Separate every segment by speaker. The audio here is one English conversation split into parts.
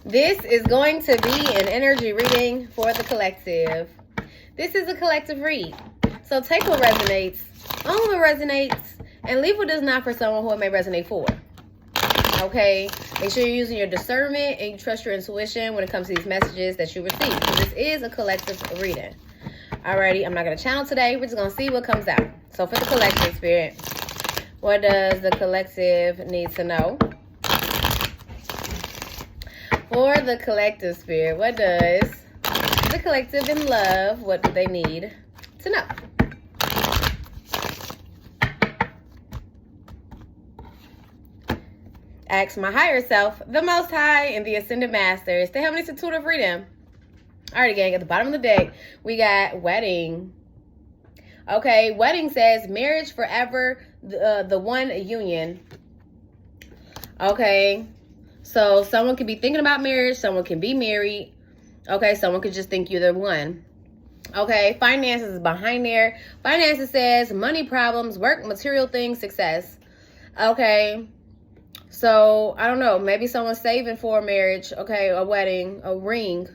Speaker 1: This is going to be an energy reading for the collective. This is a collective read. So take what resonates, own what resonates, and leave what does not for someone who it may resonate for. Okay? Make sure you're using your discernment and you trust your intuition when it comes to these messages that you receive. This is a collective reading. Alrighty, I'm not going to channel today. We're just going to see what comes out. So for the collective spirit, what does the collective need to know? For the collective spirit, what does the collective in love, what do they need to know? Ask my higher self, the Most High, and the Ascended Masters to help me institute of freedom. Alrighty, gang, at the bottom of the deck, we got wedding. Okay, wedding says marriage forever, the one union. Okay, so someone could be thinking about marriage, someone can be married. Okay, someone could just think you're the one. Okay, finances is behind there. Finances says money problems, work, material things, success. Okay, so I don't know, maybe someone's saving for a marriage, okay, a wedding, a ring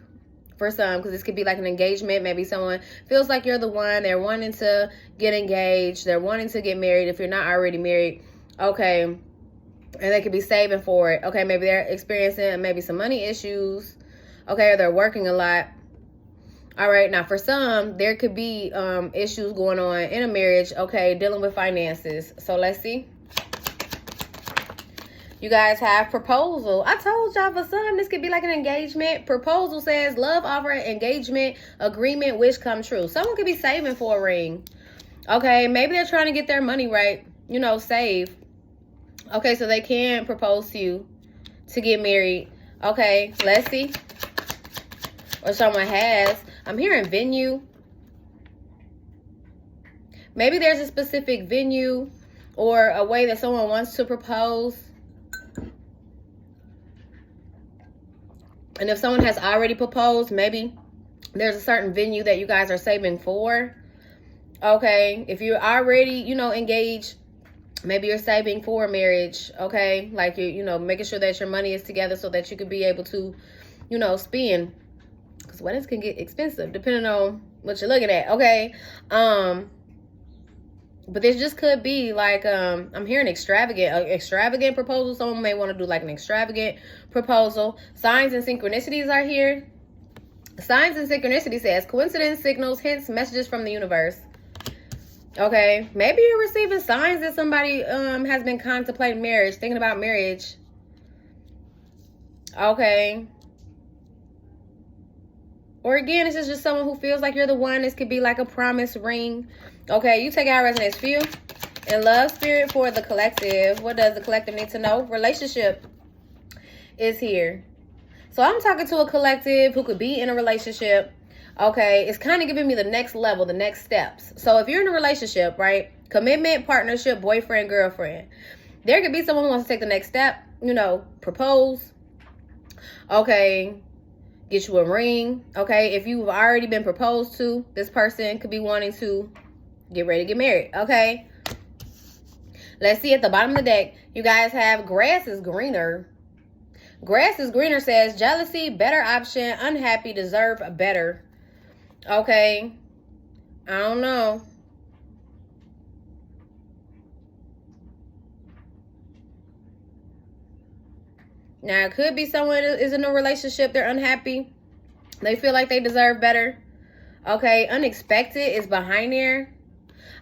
Speaker 1: for some, because this could be like an engagement. Maybe someone feels like you're the one, they're wanting to get engaged, they're wanting to get married if you're not already married. Okay, and they could be saving for it. Okay, maybe they're experiencing maybe some money issues. Okay, or they're working a lot. All right, now for some, there could be issues going on in a marriage. Okay, dealing with finances. So let's see. You guys have proposal. I told y'all for some, this could be like an engagement. Proposal says love offer, engagement, agreement, wish come true. Someone could be saving for a ring. Okay, maybe they're trying to get their money right. You know, save. Okay, so they can propose to you to get married. Okay, let's see. Or someone has. I'm hearing venue. Maybe there's a specific venue or a way that someone wants to propose. And if someone has already proposed, maybe there's a certain venue that you guys are saving for. Okay, if you're already, you know, engaged, maybe you're saving for marriage. Okay, like you're, making sure that your money is together so that you could be able to, spend. Because weddings can get expensive depending on what you're looking at. Okay, but this just could be like, I'm hearing extravagant proposal. Someone may want to do like an extravagant proposal. Signs and synchronicities are here. Signs and synchronicity says coincidence, signals, hints, messages from the universe. Okay, maybe you're receiving signs that somebody has been contemplating marriage, thinking about marriage. Okay. Or again, this is just someone who feels like you're the one. This could be like a promise ring. Okay, you take out resonates for you. And love spirit for the collective. What does the collective need to know? Relationship is here. So I'm talking to a collective who could be in a relationship. Okay, it's kind of giving me the next level, the next steps. So if you're in a relationship, right? Commitment, partnership, boyfriend, girlfriend. There could be someone who wants to take the next step. Propose. Okay. Get you a ring. Okay, if you've already been proposed to, this person could be wanting to get ready to get married. Okay, let's see at the bottom of the deck. You guys have grass is greener. Grass is greener says jealousy, better option, unhappy, deserve better. Okay, I don't know. Now, it could be someone is in a relationship. They're unhappy. They feel like they deserve better. Okay, unexpected is behind there.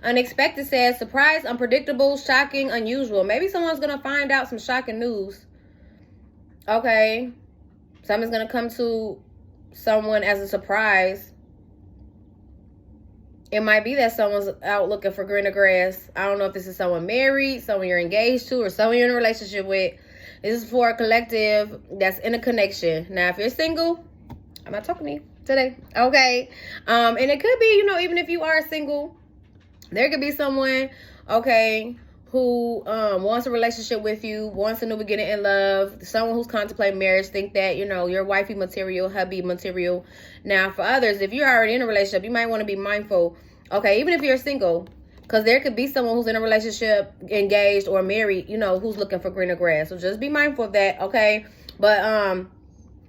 Speaker 1: Unexpected says surprise, unpredictable, shocking, unusual. Maybe someone's going to find out some shocking news. Okay, something's going to come to someone as a surprise. It might be that someone's out looking for greener grass. I don't know if this is someone married, someone you're engaged to, or someone you're in a relationship with. This is for a collective that's in a connection. Now, if you're single, I'm not talking to you today. Okay. And it could be, even if you are single, there could be someone, okay, who wants a relationship with you, wants a new beginning in love, someone who's contemplating marriage, think that, you're wifey material, hubby material. Now, for others, if you're already in a relationship, you might want to be mindful, okay, even if you're single, because there could be someone who's in a relationship, engaged or married, who's looking for greener grass. So just be mindful of that, okay? But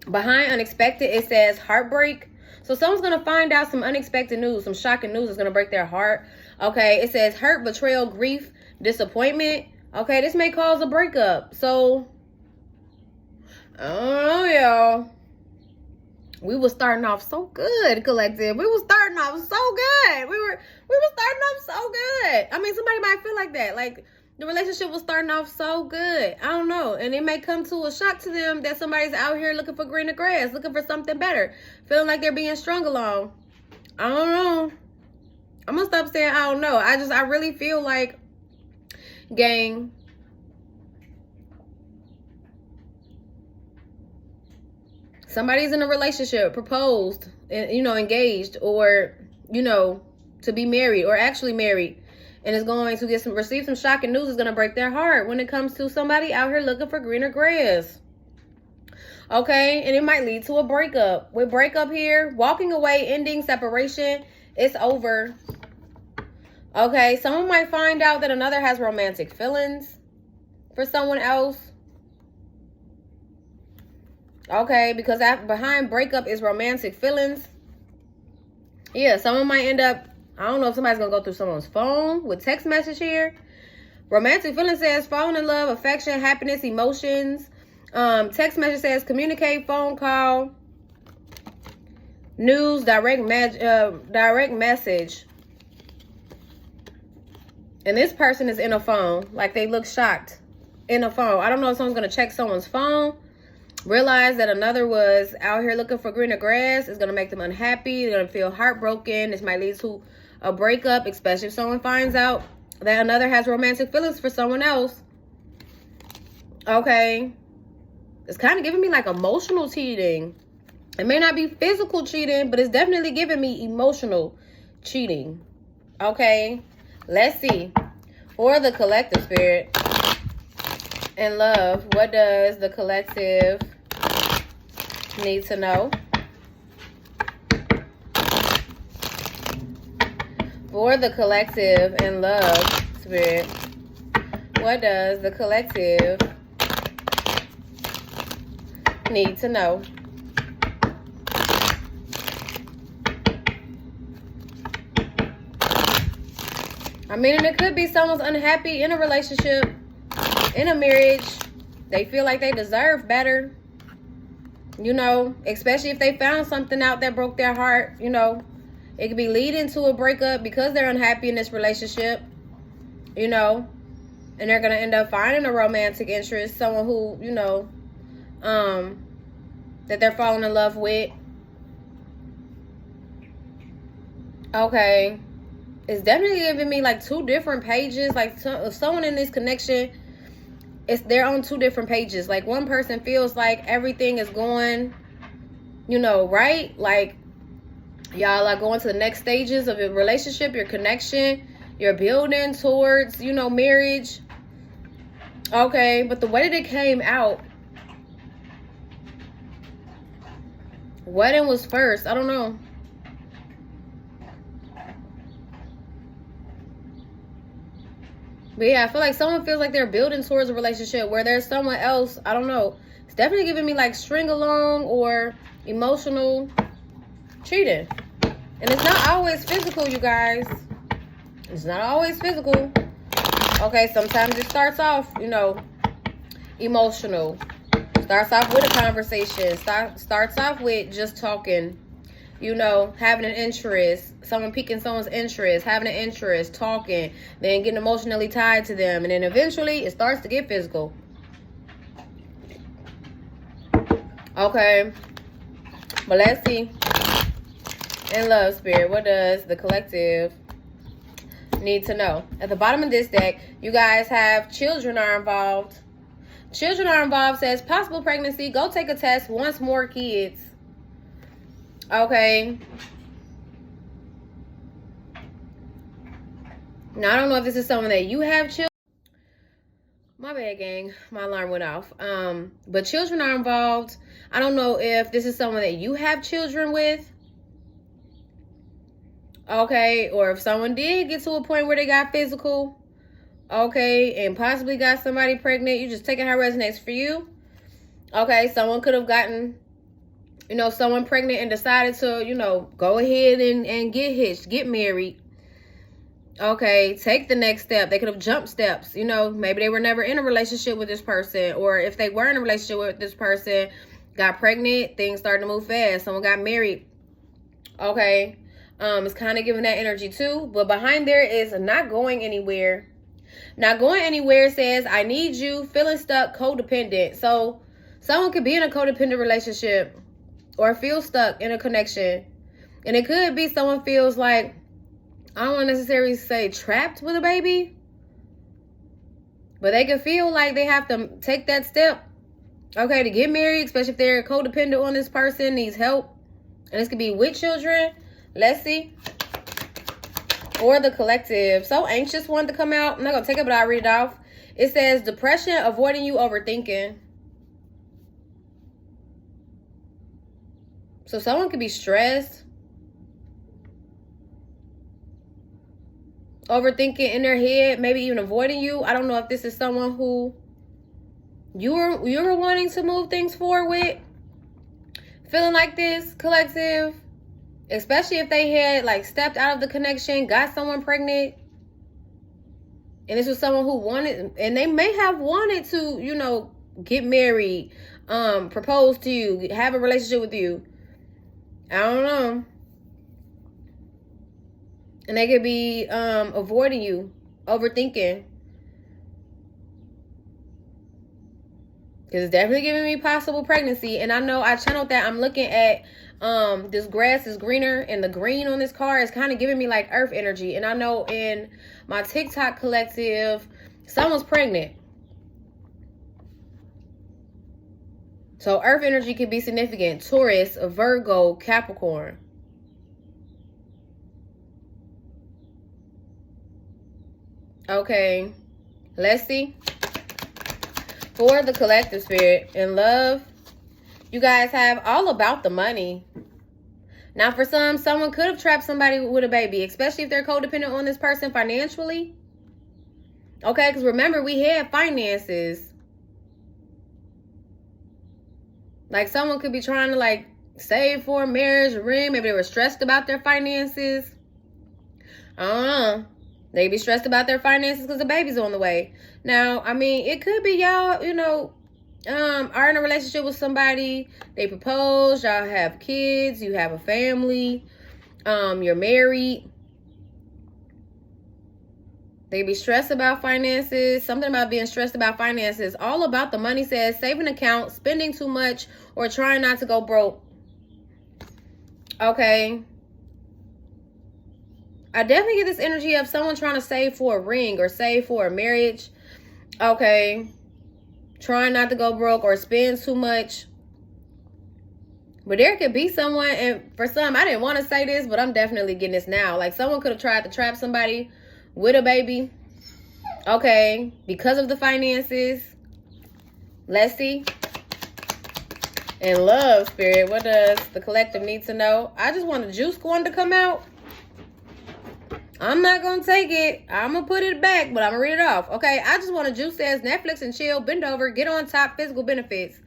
Speaker 1: Behind unexpected, it says heartbreak. So someone's going to find out some unexpected news, some shocking news is going to break their heart. Okay, it says hurt, betrayal, grief, disappointment. Okay, this may cause a breakup. So, I don't know, y'all. We were starting off so good, collective. We were starting off so good. We were starting off so good. I mean, somebody might feel like that. Like, the relationship was starting off so good. I don't know. And it may come to a shock to them that somebody's out here looking for greener grass, looking for something better, feeling like they're being strung along. I don't know. I'm going to stop saying I don't know. I really feel like, gang, somebody's in a relationship, proposed, you know, engaged, or, you know, to be married or actually married, and is going to receive some shocking news. Is going to break their heart when it comes to somebody out here looking for greener grass. Okay, and it might lead to a breakup. With breakup here, walking away, ending, separation, it's over. Okay, someone might find out that another has romantic feelings for someone else. Okay, because behind breakup is romantic feelings. Yeah, someone might end up, I don't know if somebody's going to go through someone's phone with text message here. Romantic feelings says falling in love, affection, happiness, emotions. Text message says communicate, phone call, news, direct message. And this person is in a phone, like they look shocked in a phone. I don't know if someone's going to check someone's phone, realize that another was out here looking for greener grass. It's going to make them unhappy. They're going to feel heartbroken. This might lead to a breakup, especially if someone finds out that another has romantic feelings for someone else. Okay. It's kind of giving me like emotional cheating. It may not be physical cheating, but it's definitely giving me emotional cheating. Okay. Let's see. For the collective, spirit and love, what does the collective need to know? For the collective and love, spirit, what does the collective need to know? I mean, and it could be someone's unhappy in a relationship, in a marriage. They feel like they deserve better, you know, especially if they found something out that broke their heart, you know. It could be leading to a breakup because they're unhappy in this relationship, you know, and they're going to end up finding a romantic interest, someone who, you know, that they're falling in love with. Okay. It's definitely giving me like two different pages. Like if someone in this connection, they're on two different pages. Like one person feels like everything is going, you know, right? Like y'all are going to the next stages of your relationship, your connection, you're building towards, you know, marriage. Okay, but the way that it came out, wedding was first. I don't know. But yeah, I feel like someone feels like they're building towards a relationship where there's someone else. I don't know. It's definitely giving me like string along or emotional cheating. And it's not always physical, you guys. It's not always physical. Okay, sometimes it starts off, you know, emotional. Starts off with a conversation. Starts off with just talking. You know, having an interest, someone piquing someone's interest, having an interest, talking, then getting emotionally tied to them. And then eventually it starts to get physical. Okay. But let's see. In love, spirit, what does the collective need to know? At the bottom of this deck, you guys have children are involved. Children are involved says possible pregnancy. Go take a test. Once more kids. Okay. Now, I don't know if this is someone that you have children. My bad, gang. My alarm went off. But children are involved. I don't know if this is someone that you have children with. Okay. Or if someone did get to a point where they got physical. Okay. And possibly got somebody pregnant. You're just taking how it resonates for you. Okay. Someone could have gotten You know, someone pregnant and decided to, you know, go ahead and get hitched, get married. Okay, take the next step. They could have jumped steps. You know, maybe they were never in a relationship with this person. Or if they were in a relationship with this person, got pregnant, things started to move fast. Someone got married. Okay, it's kind of giving that energy too. But behind there is not going anywhere. Not going anywhere says, I need you, feeling stuck, codependent. So someone could be in a codependent relationship or feel stuck in a connection. And it could be someone feels like, I don't want to necessarily say trapped with a baby, but they can feel like they have to take that step, okay, to get married, especially if they're codependent on this person, needs help. And this could be with children. Let's see. Or the collective. So anxious wanted to come out. I'm not going to take it, but I'll read it off. It says, depression, avoiding you, overthinking. So someone could be stressed, overthinking in their head, maybe even avoiding you. I don't know if this is someone who you're wanting to move things forward with. Feeling like this, collective, especially if they had like stepped out of the connection, got someone pregnant, and this was someone who wanted, and they may have wanted to, you know, get married, propose to you, have a relationship with you. I don't know. And they could be avoiding you, overthinking. Because it's definitely giving me possible pregnancy. And I know I channeled that. I'm looking at this grass is greener. And the green on this card is kind of giving me like earth energy. And I know in my TikTok collective, someone's pregnant. So earth energy could be significant. Taurus, Virgo, Capricorn. Okay, let's see. For the collective spirit in love, you guys have all about the money. Now, for some, someone could have trapped somebody with a baby, especially if they're codependent on this person financially. Okay, because remember, we had finances. Like, someone could be trying to, like, save for a marriage, a ring. Maybe they were stressed about their finances. I don't know. They be stressed about their finances because the baby's on the way. Now, I mean, it could be y'all, you know, are in a relationship with somebody. They propose. Y'all have kids. You have a family. You're married. They be stressed about finances. Something about being stressed about finances. All about the money says saving account, spending too much, or trying not to go broke. Okay. I definitely get this energy of someone trying to save for a ring or save for a marriage. Okay. Trying not to go broke or spend too much. But there could be someone, and for some, I didn't want to say this, but I'm definitely getting this now. Like someone could have tried to trap somebody with a baby. Okay. Because of the finances. Let's see. In love, spirit, what does the collective need to know? I just want a juice one to come out. I'm not going to take it. I'm going to put it back, but I'm going to read it off. Okay, I just want to juice says Netflix and chill, bend over, get on top, physical benefits.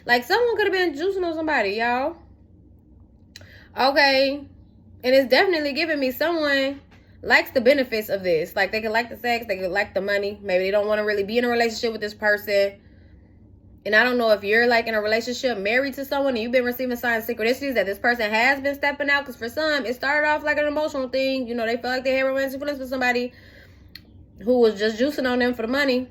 Speaker 1: Like someone could have been juicing on somebody, y'all. Okay, and it's definitely giving me someone likes the benefits of this. Like they could like the sex, they could like the money. Maybe they don't want to really be in a relationship with this person. And I don't know if you're like in a relationship married to someone and you've been receiving signs, synchronicities that this person has been stepping out. Because for some, it started off like an emotional thing. You know, they felt like they had romantic feelings with somebody who was just juicing on them for the money.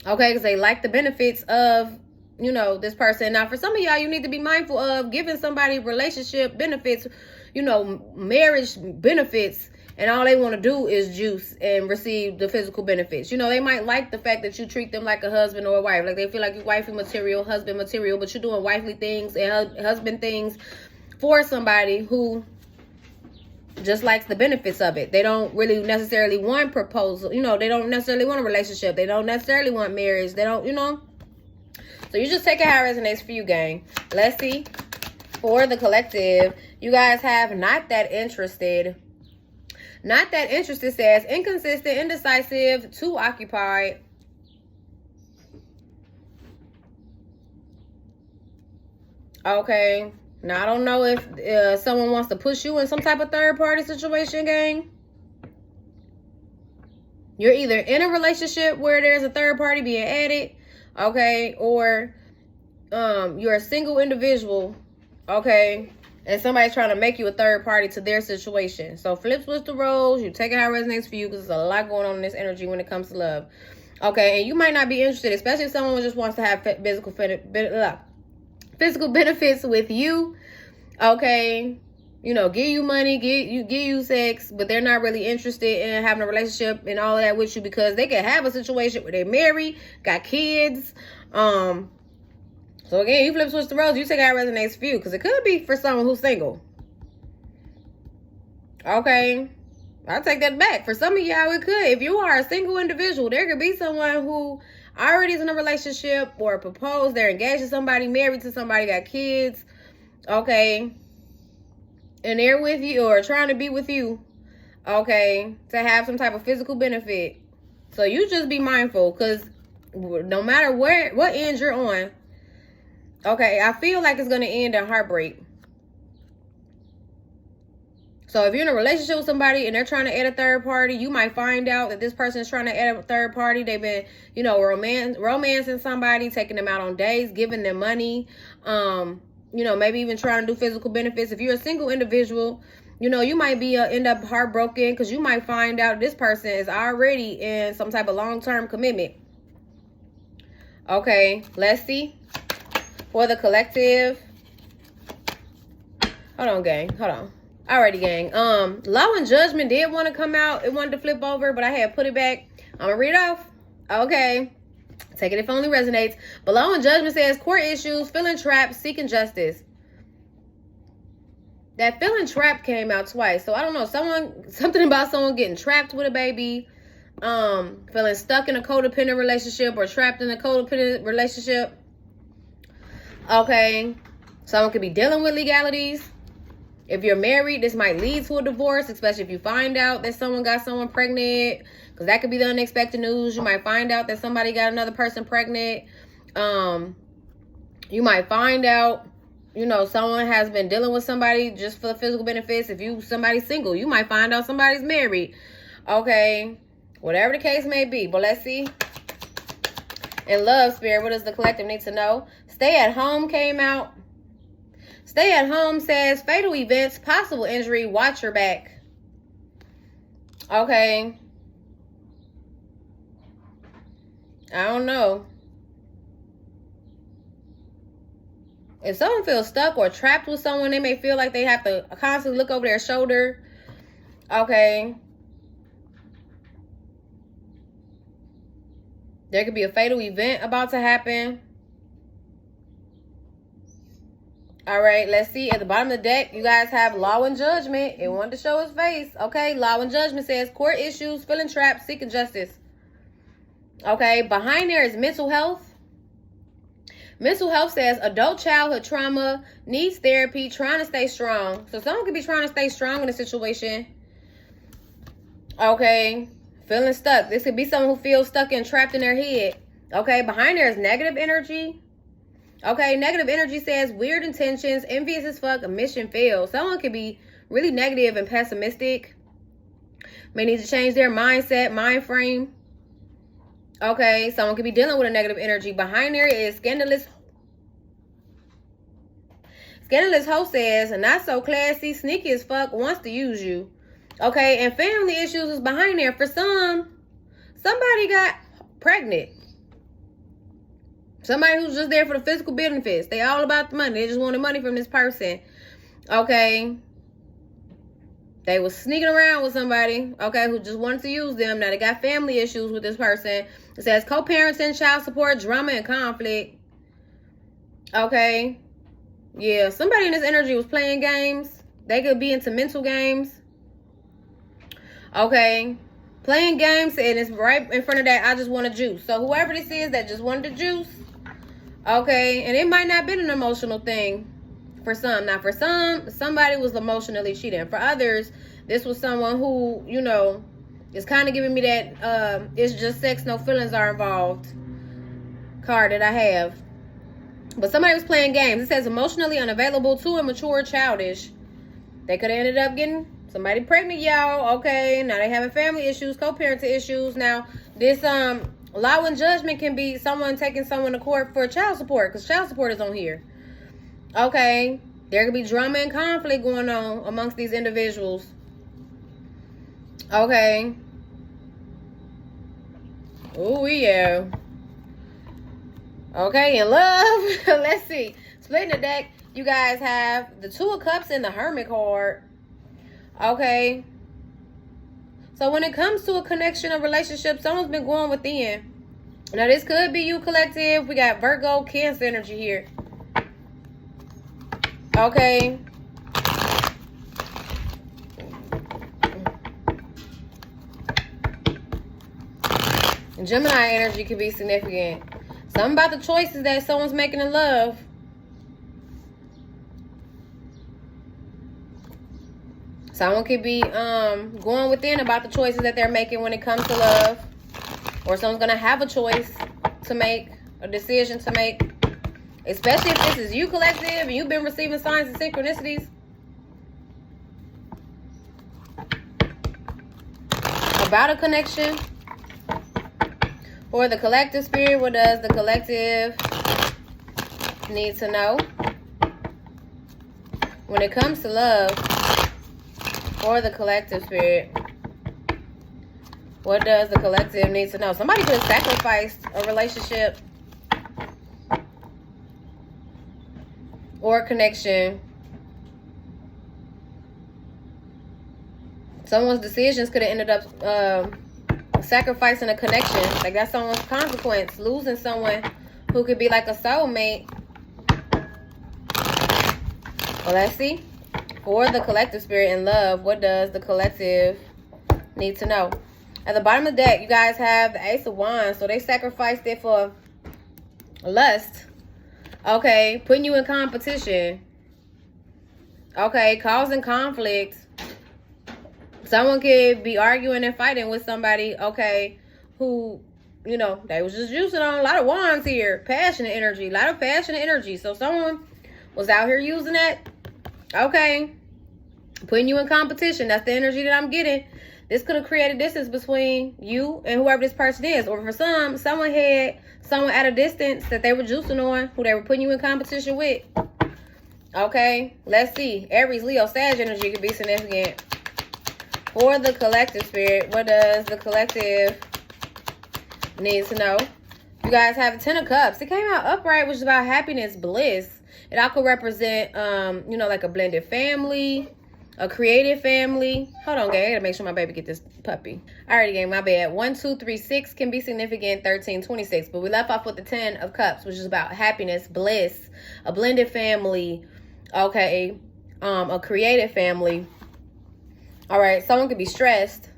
Speaker 1: Okay, because they like the benefits of, you know, this person. Now, for some of y'all, you need to be mindful of giving somebody relationship benefits, you know, marriage benefits. And all they want to do is juice and receive the physical benefits. You know, they might like the fact that you treat them like a husband or a wife. Like they feel like you're wifey material, husband material, but you're doing wifely things and husband things for somebody who just likes the benefits of it. They don't really necessarily want proposal. You know, they don't necessarily want a relationship. They don't necessarily want marriage. They don't, you know. So you just take it how it resonates for you, gang. Let's see. For the collective, you guys have not that interested. Not that interested says inconsistent, indecisive, too occupied. Okay. Now, I don't know if someone wants to push you in some type of third-party situation, gang. You're either in a relationship where there's a third party being added, okay, or you're a single individual, okay, and somebody's trying to make you a third party to their situation. So flip switch the roles. You take it how it resonates for you, because there's a lot going on in this energy when it comes to love. Okay, and you might not be interested, especially if someone just wants to have physical benefits with you. Okay, you know, give you money, give you sex, but they're not really interested in having a relationship and all of that with you, because they can have a situation where they're married, got kids. So again, you flip switch the roles. You take out resonates for you, because it could be for someone who's single. Okay, I'll take that back. For some of y'all, it could. If you are a single individual, there could be someone who already is in a relationship or proposed. They're engaged to somebody, married to somebody, got kids. Okay, and they're with you or trying to be with you, okay, to have some type of physical benefit. So you just be mindful, because no matter what end you're on, okay, I feel like it's going to end in heartbreak. So if you're in a relationship with somebody and they're trying to add a third party, you might find out that this person is trying to add a third party. They've been, you know, romancing somebody, taking them out on dates, giving them money, you know, maybe even trying to do physical benefits. If you're a single individual, you know, you might be end up heartbroken, because you might find out this person is already in some type of long-term commitment. Okay, let's see. For the collective. Hold on, gang. Hold on. Alrighty, gang. Law and Judgment did want to come out. It wanted to flip over, but I had put it back. I'm gonna read it off. Okay. Take it if only resonates. But Law and Judgment says court issues, feeling trapped, seeking justice. That feeling trapped came out twice. So I don't know. Something about someone getting trapped with a baby. Feeling stuck in a codependent relationship or trapped in a codependent relationship. Okay. Someone could be dealing with legalities. If you're married, this might lead to a divorce, especially if you find out that someone got someone pregnant, because that could be the unexpected news. You might find out that somebody got another person pregnant. You might find out, you know, someone has been dealing with somebody just for physical benefits. If somebody's single, you might find out somebody's married. Okay, whatever the case may be. But let's see. In love, Spirit, what does the collective need to know? Stay at home came out. Stay at home says fatal events, possible injury, watch your back. Okay. I don't know. If someone feels stuck or trapped with someone, they may feel like they have to constantly look over their shoulder. Okay. There could be a fatal event about to happen. All right, let's see. At the bottom of the deck, you guys have Law and Judgment. It wanted to show his face. Okay, Law and Judgment says court issues, feeling trapped, seeking justice. Okay, behind there is mental health. Mental health says adult childhood trauma, needs therapy, trying to stay strong. So someone could be trying to stay strong in a situation. Okay, feeling stuck. This could be someone who feels stuck and trapped in their head. Okay, behind there is negative energy. Okay, negative energy says weird intentions, envious as fuck, a mission failed. Someone could be really negative and pessimistic. May need to change their mindset, mind frame. Okay, someone could be dealing with a negative energy. Behind there is scandalous. Scandalous hoe says, not so classy, sneaky as fuck, wants to use you. Okay, and family issues is behind there. For somebody got pregnant. Somebody who's just there for the physical benefits. They all about the money. They just wanted money from this person. Okay. They was sneaking around with somebody, okay, who just wanted to use them. Now they got family issues with this person. It says co-parenting, child support, drama, and conflict. Okay. Yeah, somebody in this energy was playing games. They could be into mental games. Okay. Playing games, and it's right in front of that, I just want to juice. So whoever this is that just wanted to juice, okay, and it might not have been an emotional thing for some. Now, for somebody was emotionally cheating. For others, this was someone who, you know, is kind of giving me that it's just sex, no feelings are involved card that I have. But somebody was playing games. It says emotionally unavailable, too immature, childish. They could have ended up getting somebody pregnant, y'all. Okay, now they having family issues, co-parenting issues. Now, this law and judgment can be someone taking someone to court for child support, because child support is on here. Okay, there could be drama and conflict going on amongst these individuals. Okay. Oh, yeah. Okay, in love, let's see. Splitting the deck, you guys have the Two of Cups and the Hermit card. Okay. So when it comes to a connection, a relationship, someone's been going within. Now, this could be you, collective. We got Virgo, Cancer energy here. Okay. Gemini energy could be significant. Something about the choices that someone's making in love. Someone could be going within about the choices that they're making when it comes to love. Or someone's going to have a choice to make, a decision to make. Especially if this is you, collective, and you've been receiving signs and synchronicities. About a connection. For the collective spirit, what does the collective need to know? When it comes to love, for the collective spirit, what does the collective need to know? Somebody could have sacrificed a relationship or a connection. Someone's decisions could have ended up sacrificing a connection. Like, that's someone's consequence. Losing someone who could be like a soulmate. Well, let's see. For the collective spirit in love, what does the collective need to know? At the bottom of the deck, you guys have the Ace of Wands. So they sacrificed it for lust. Okay, putting you in competition. Okay, causing conflict. Someone could be arguing and fighting with somebody, okay, who, you know, they was just using on a lot of wands here. Passionate energy, a lot of passionate energy. So someone was out here using that. Okay. Putting you in competition. That's the energy that I'm getting. This could have created distance between you and whoever this person is. Or for someone had someone at a distance that they were juicing on, who they were putting you in competition with. Okay. Let's see. Aries, Leo, Sag energy could be significant. For the collective spirit, what does the collective need to know? You guys have a Ten of Cups. It came out upright, which is about happiness, bliss. It all could represent, you know, like a blended family, a creative family. Hold on, gang. I gotta make sure my baby get this puppy. Alrighty, gang. My bad. 1, 2, 3, 6 can be significant. 13, 26. But we left off with the 10 of Cups, which is about happiness, bliss, a blended family. Okay, a creative family. All right, someone could be stressed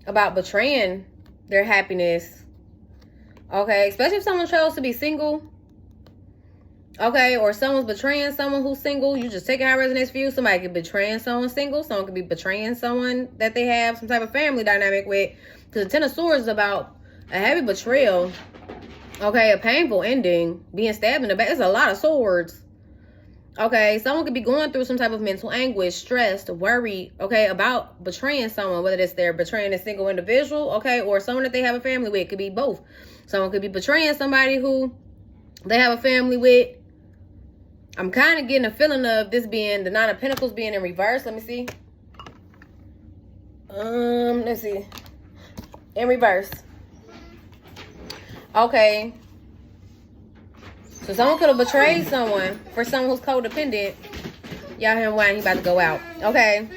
Speaker 1: about betraying their happiness. Okay, especially if someone chose to be single. Okay, or someone's betraying someone who's single. You just take it how it resonates for you. Somebody could be betraying someone single. Someone could be betraying someone that they have some type of family dynamic with. Because the Ten of Swords is about a heavy betrayal. Okay, a painful ending. Being stabbed in the back. It's a lot of swords. Okay, someone could be going through some type of mental anguish, stressed, worried, okay, about betraying someone, whether it's they're betraying a single individual, okay, or someone that they have a family with. It could be both. Someone could be betraying somebody who they have a family with. I'm kind of getting a feeling of this being the Nine of Pentacles being in reverse. Let me see. Let's see. In reverse. Okay. So someone could have betrayed someone for someone who's codependent. Y'all hear why he about to go out. Okay.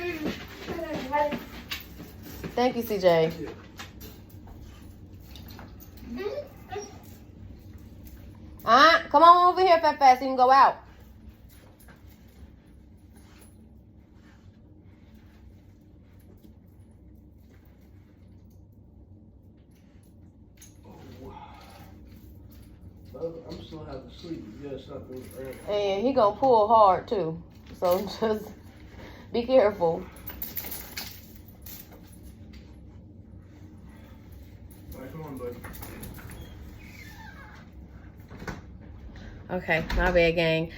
Speaker 1: Thank you, CJ. Come on over here, fast, so you can go out.
Speaker 2: I'm still having sleep. You gotta stop doing that.
Speaker 1: And he gonna pull hard too. So just be careful.
Speaker 2: All right, come on, buddy.
Speaker 1: Okay, my bad, gang.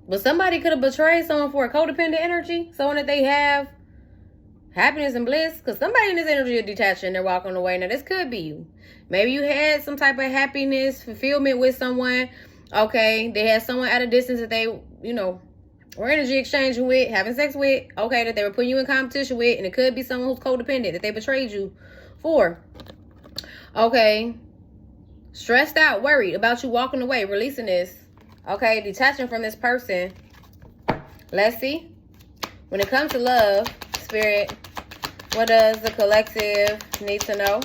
Speaker 1: But somebody could have betrayed someone for a codependent energy, someone that they have happiness and bliss, because somebody in this energy is detached and they're walking away. Now, this could be you. Maybe you had some type of happiness, fulfillment with someone. Okay, they had someone at a distance that they, were energy exchanging with, having sex with. Okay, that they were putting you in competition with, and it could be someone who's codependent that they betrayed you for. Okay, stressed out, worried about you walking away, releasing this. Okay, detaching from this person. Let's see. When it comes to love, Spirit, what does the collective need to know?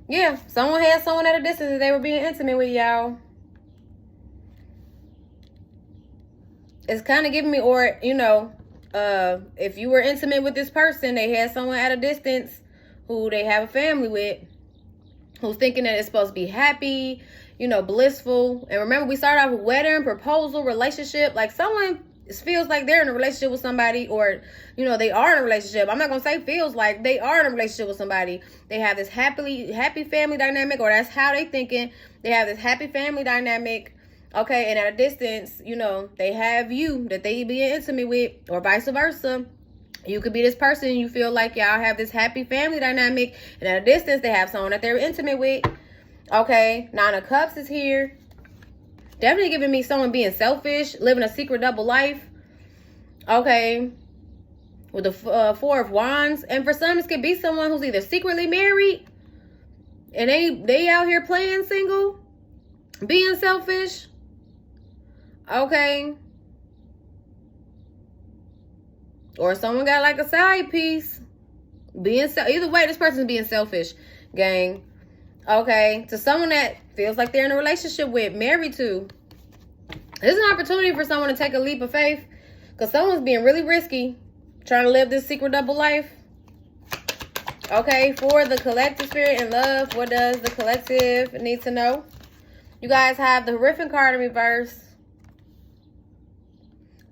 Speaker 1: Yeah, someone had someone at a distance that they were being intimate with, y'all. It's kind of giving me, or, if you were intimate with this person, they had someone at a distance who they have a family with, who's thinking that it's supposed to be happy, blissful. And remember, we started off with wedding, proposal, relationship. Like, someone feels like they're in a relationship with somebody, or, they are in a relationship. I'm not going to say feels like, they are in a relationship with somebody. They have this happy family dynamic, or that's how they thinking. They have this happy family dynamic. Okay, and at a distance, they have you that they be intimate with, or vice versa. You could be this person, you feel like y'all have this happy family dynamic, and at a distance, they have someone that they're intimate with. Okay, Nine of Cups is here. Definitely giving me someone being selfish, living a secret double life. Okay, with the Four of Wands. And for some, this could be someone who's either secretly married, and they out here playing single, being selfish. Okay. Or someone got like a side piece. Either way, this person's being selfish, gang. Okay. To someone that feels like they're in a relationship with, married to. This is an opportunity for someone to take a leap of faith, because someone's being really risky, trying to live this secret double life. Okay. For the collective, Spirit, and love, what does the collective need to know? You guys have the Hierophant card in reverse.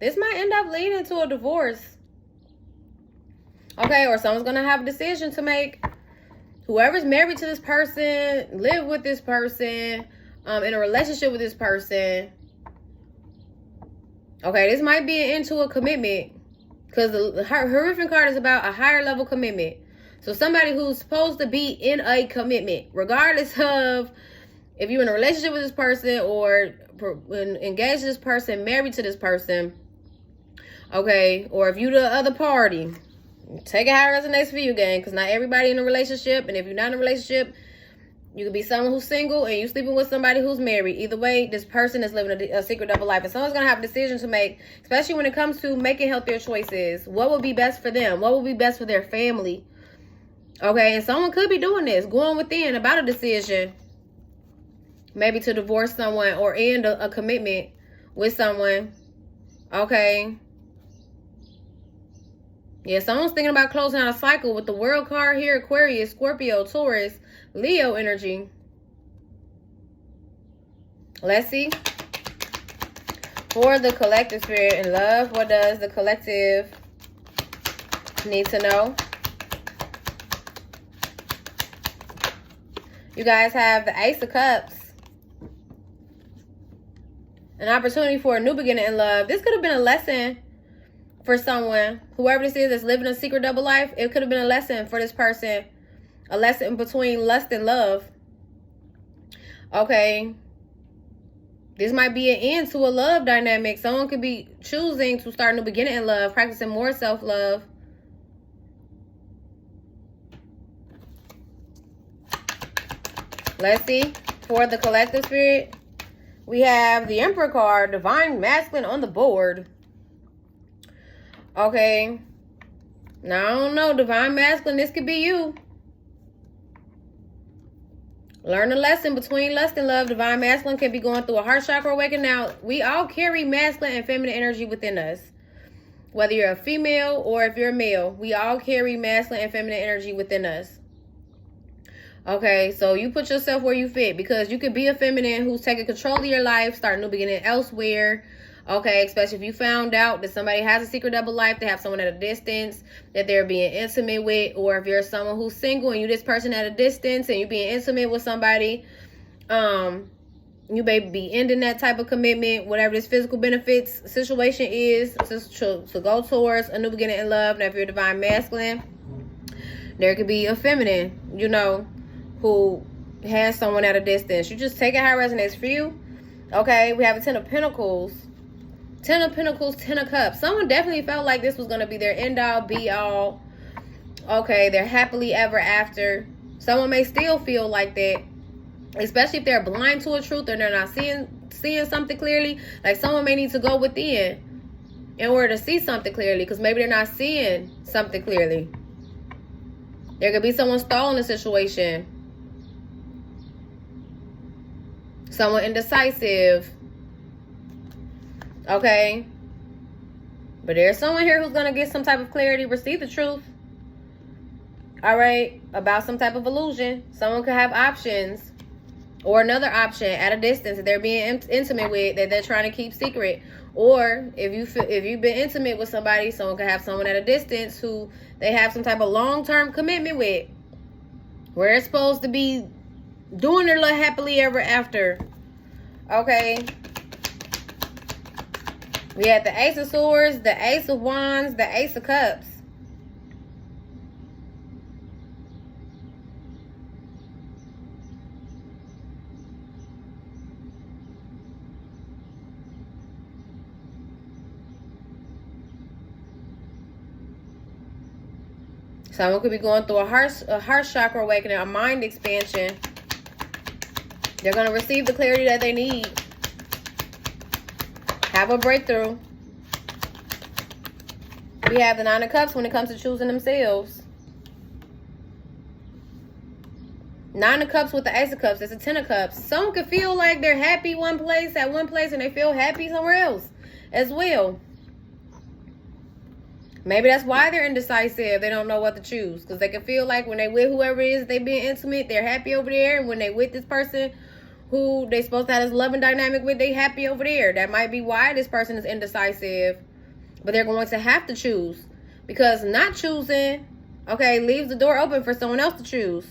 Speaker 1: This might end up leading to a divorce. Okay, or someone's going to have a decision to make. Whoever's married to this person, live with this person, in a relationship with this person. Okay, this might be into a commitment, because the Hierophant card is about a higher level commitment. So somebody who's supposed to be in a commitment, regardless of if you're in a relationship with this person, or engaged to this person, married to this person. Okay, or if you the other party, take it how it resonates for you, gang, because not everybody in a relationship. And if you're not in a relationship, you could be someone who's single and you sleeping with somebody who's married. Either way, this person is living a secret double life, and someone's gonna have a decision to make, especially when it comes to making healthier choices. What would be best for them? What would be best for their family? Okay, and someone could be doing this, going within about a decision, maybe to divorce someone or end a commitment with someone. Okay. Yeah, someone's thinking about closing out a cycle with the World card here. Aquarius, Scorpio, Taurus, Leo energy. Let's see. For the collective, Spirit, and love, what does the collective need to know? You guys have the Ace of Cups. An opportunity for a new beginning in love. This could have been a lesson for someone, whoever this is that's living a secret double life. It could have been a lesson for this person, a lesson between lust and love. Okay, this might be an end to a love dynamic. Someone could be choosing to start a new beginning in love, practicing more self-love. Let's see. For the collective, Spirit, we have the Emperor card, Divine Masculine on the board. Okay. Now, I don't know. Divine Masculine, this could be you. Learn a lesson between lust and love. Divine Masculine can be going through a heart chakra awakening. Now, we all carry masculine and feminine energy within us. Whether you're a female or if you're a male, we all carry masculine and feminine energy within us. Okay, so you put yourself where you fit, because you could be a feminine who's taking control of your life, start a new beginning elsewhere. Okay, especially if you found out that somebody has a secret double life, they have someone at a distance that they're being intimate with, or if you're someone who's single and you this person at a distance and you're being intimate with somebody, you may be ending that type of commitment, whatever this physical benefits situation is, to go towards a new beginning in love. Now, if you're divine masculine, there could be a feminine, you know, who has someone at a distance. You just take it how it resonates for you. Okay, we have a 10 of Pentacles. 10 of Pentacles, 10 of Cups. Someone definitely felt like this was going to be their end-all, be-all. Okay, they're happily ever after. Someone may still feel like that, especially if they're blind to a truth and they're not seeing something clearly. Like, someone may need to go within in order to see something clearly, because maybe they're not seeing something clearly. There could be someone stalling the situation. Someone indecisive. Okay. But there's someone here who's going to get some type of clarity, receive the truth. All right. About some type of illusion. Someone could have options. Or another option at a distance that they're being intimate with, that they're trying to keep secret. Or if you've been intimate with somebody, someone could have someone at a distance who they have some type of long-term commitment with, where they're supposed to be doing their little happily ever after. Okay. We had the Ace of Swords, the Ace of Wands, the Ace of Cups. Someone could be going through a heart chakra awakening, a mind expansion. They're going to receive the clarity that they need. Have a breakthrough. We have the Nine of Cups when it comes to choosing themselves. Nine of Cups with the Ace of Cups. It's a 10 of Cups. Someone could feel like they're happy at one place, and they feel happy somewhere else as well. Maybe that's why they're indecisive. They don't know what to choose. Because they can feel like when they with whoever it is they being intimate, they're happy over there. And when they with this person who they supposed to have this loving dynamic with, they happy over there. That might be why this person is indecisive. But they're going to have to choose. Because not choosing, okay, leaves the door open for someone else to choose.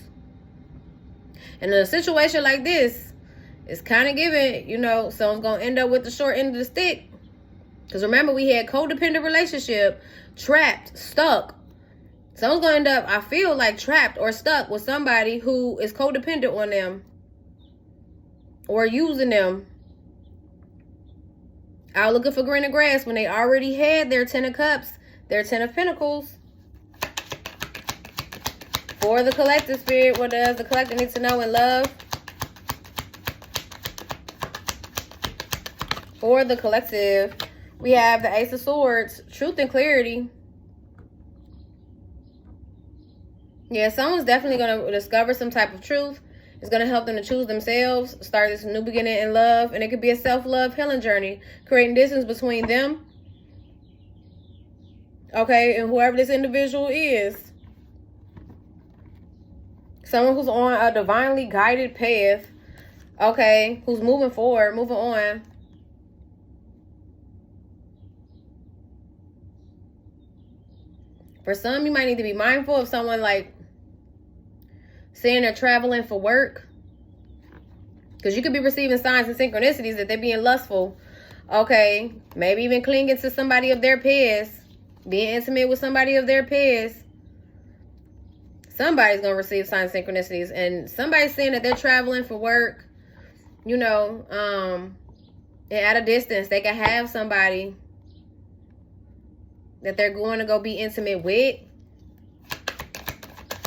Speaker 1: And in a situation like this, it's kind of given, you know, someone's going to end up with the short end of the stick. Because remember, we had codependent relationship, trapped, stuck. Someone's going to end up, I feel like, trapped or stuck with somebody who is codependent on them or using them. Out looking for greener grass when they already had their 10 of Cups, their 10 of Pentacles. For the collective, spirit, what does the collective need to know in love? For the collective, we have the Ace of Swords, truth and clarity. Yeah, someone's definitely going to discover some type of truth. It's going to help them to choose themselves, start this new beginning in love. And it could be a self-love healing journey, creating distance between them, okay, and whoever this individual is. Someone who's on a divinely guided path, okay, who's moving forward, moving on. For some, you might need to be mindful of someone like saying they're traveling for work. Because you could be receiving signs and synchronicities that they're being lustful. Okay. Maybe even clinging to somebody of their past. Being intimate with somebody of their past. Somebody's going to receive signs and synchronicities. And somebody's saying that they're traveling for work. You know, and at a distance, they can have somebody that they're going to go be intimate with.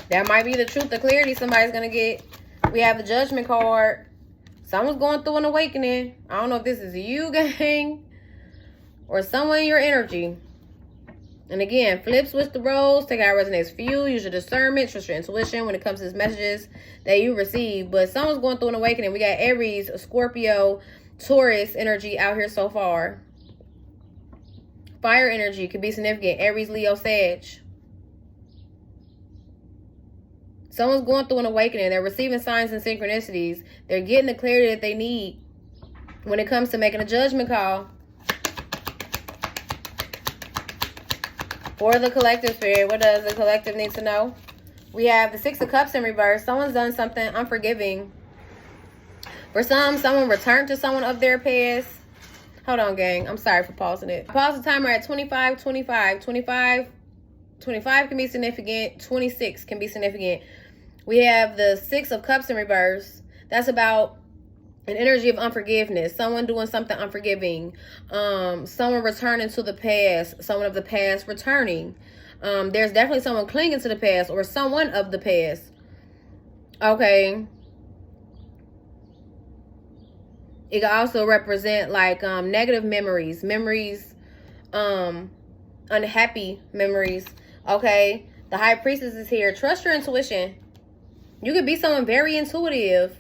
Speaker 1: That might be the truth, the clarity somebody's going to get. We have the Judgment card. Someone's going through an awakening. I don't know if this is you, gang, or someone in your energy. And again, flip, switch the roles. Take out what resonates for you. Use your discernment. Trust your intuition when it comes to these messages that you receive. But someone's going through an awakening. We got Aries, Scorpio, Taurus energy out here so far. Fire energy could be significant. Aries, Leo, Sag. Someone's going through an awakening. They're receiving signs and synchronicities. They're getting the clarity that they need when it comes to making a judgment call. For the collective spirit, what does the collective need to know? We have the Six of Cups in reverse. Someone's done something unforgiving. For some, someone returned to someone of their past. Hold on, gang. I'm sorry for pausing it. Pause the timer at 25, 25. 25 can be significant. 26 can be significant. We have the Six of Cups in reverse. That's about an energy of unforgiveness. Someone doing something unforgiving. Someone returning to the past. Someone of the past returning. There's definitely someone clinging to the past or someone of the past. Okay. It can also represent like negative memories. Unhappy memories. Okay. The High Priestess is here. Trust your intuition. You could be someone very intuitive.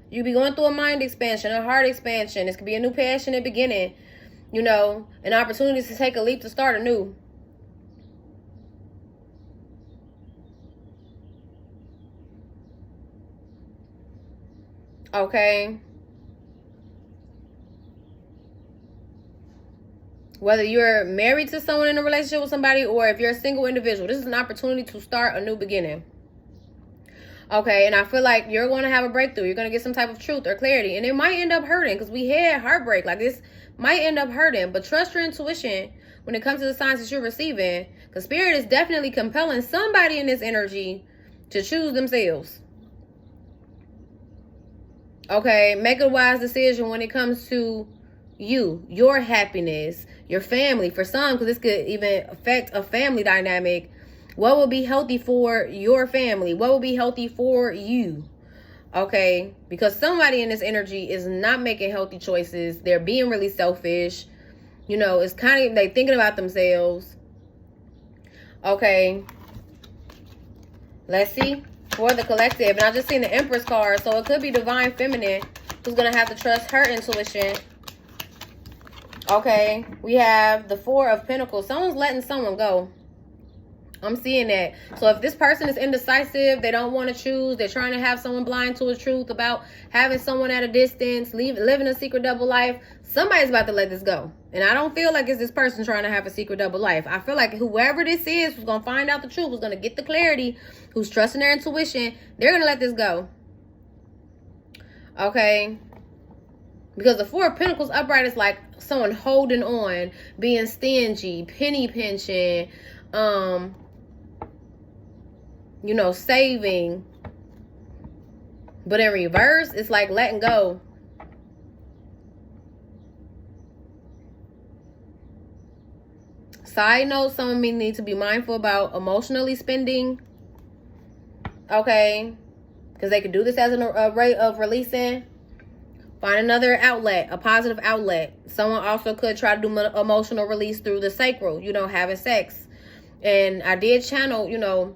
Speaker 1: You could be going through a mind expansion, a heart expansion. This could be a new passionate beginning. You know, an opportunity to take a leap to start anew. Okay. Whether you're married to someone in a relationship with somebody or if you're a single individual, this is an opportunity to start a new beginning. Okay, and I feel like you're going to have a breakthrough. You're going to get some type of truth or clarity. And it might end up hurting because we had heartbreak. Like this might end up hurting. But trust your intuition when it comes to the signs that you're receiving. Because Spirit is definitely compelling somebody in this energy to choose themselves. Okay, make a wise decision when it comes to you, your happiness, your family. For some, because this could even affect a family dynamic. What will be healthy for your family? What will be healthy for you? Okay, because somebody in this energy is not making healthy choices. They're being really selfish. You know, it's kind of like thinking about themselves. Okay, let's see. For the collective, and I just seen the Empress card, so it could be Divine Feminine who's going to have to trust her intuition. Okay, we have the Four of Pentacles. Someone's letting someone go. I'm seeing that. So if this person is indecisive, they don't want to choose, they're trying to have someone blind to the truth about having someone at a distance, living a secret double life, somebody's about to let this go. And I don't feel like it's this person trying to have a secret double life. I feel like whoever this is who's going to find out the truth, who's going to get the clarity, who's trusting their intuition, they're going to let this go. Okay. Because the Four of Pentacles upright is like someone holding on, being stingy, penny pinching, you know, saving. But in reverse, it's like letting go. Side note, someone may need to be mindful about emotionally spending. Okay. Because they could do this as a rate of releasing. Find another outlet, a positive outlet. Someone also could try to do emotional release through the sacral, you know, having sex. And I did channel, you know,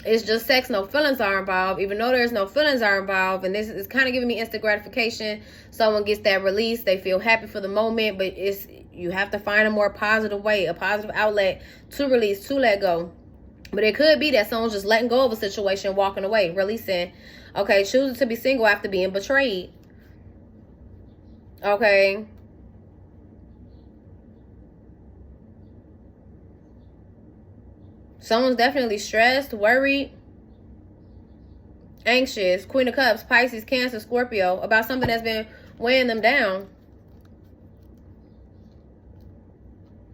Speaker 1: it's just sex, no feelings are involved. Even though there's no feelings are involved. And this is kind of giving me instant gratification. Someone gets that release. They feel happy for the moment. But you have to find a more positive way, a positive outlet to release, to let go. But it could be that someone's just letting go of a situation, walking away, releasing. Okay, choosing to be single after being betrayed. Okay. Someone's definitely stressed, worried, anxious. Queen of Cups, Pisces, Cancer, Scorpio, about something that's been weighing them down.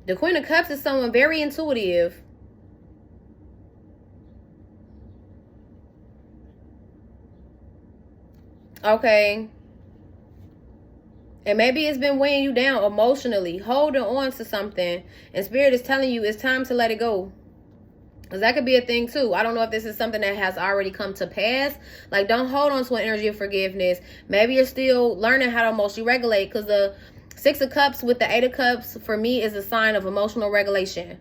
Speaker 1: The Queen of Cups is someone very intuitive. Okay. And maybe it's been weighing you down emotionally, holding on to something. And Spirit is telling you it's time to let it go. Because that could be a thing too. I don't know if this is something that has already come to pass. Like, don't hold on to an energy of forgiveness. Maybe you're still learning how to emotionally regulate. Because the Six of Cups with the Eight of Cups, for me, is a sign of emotional regulation.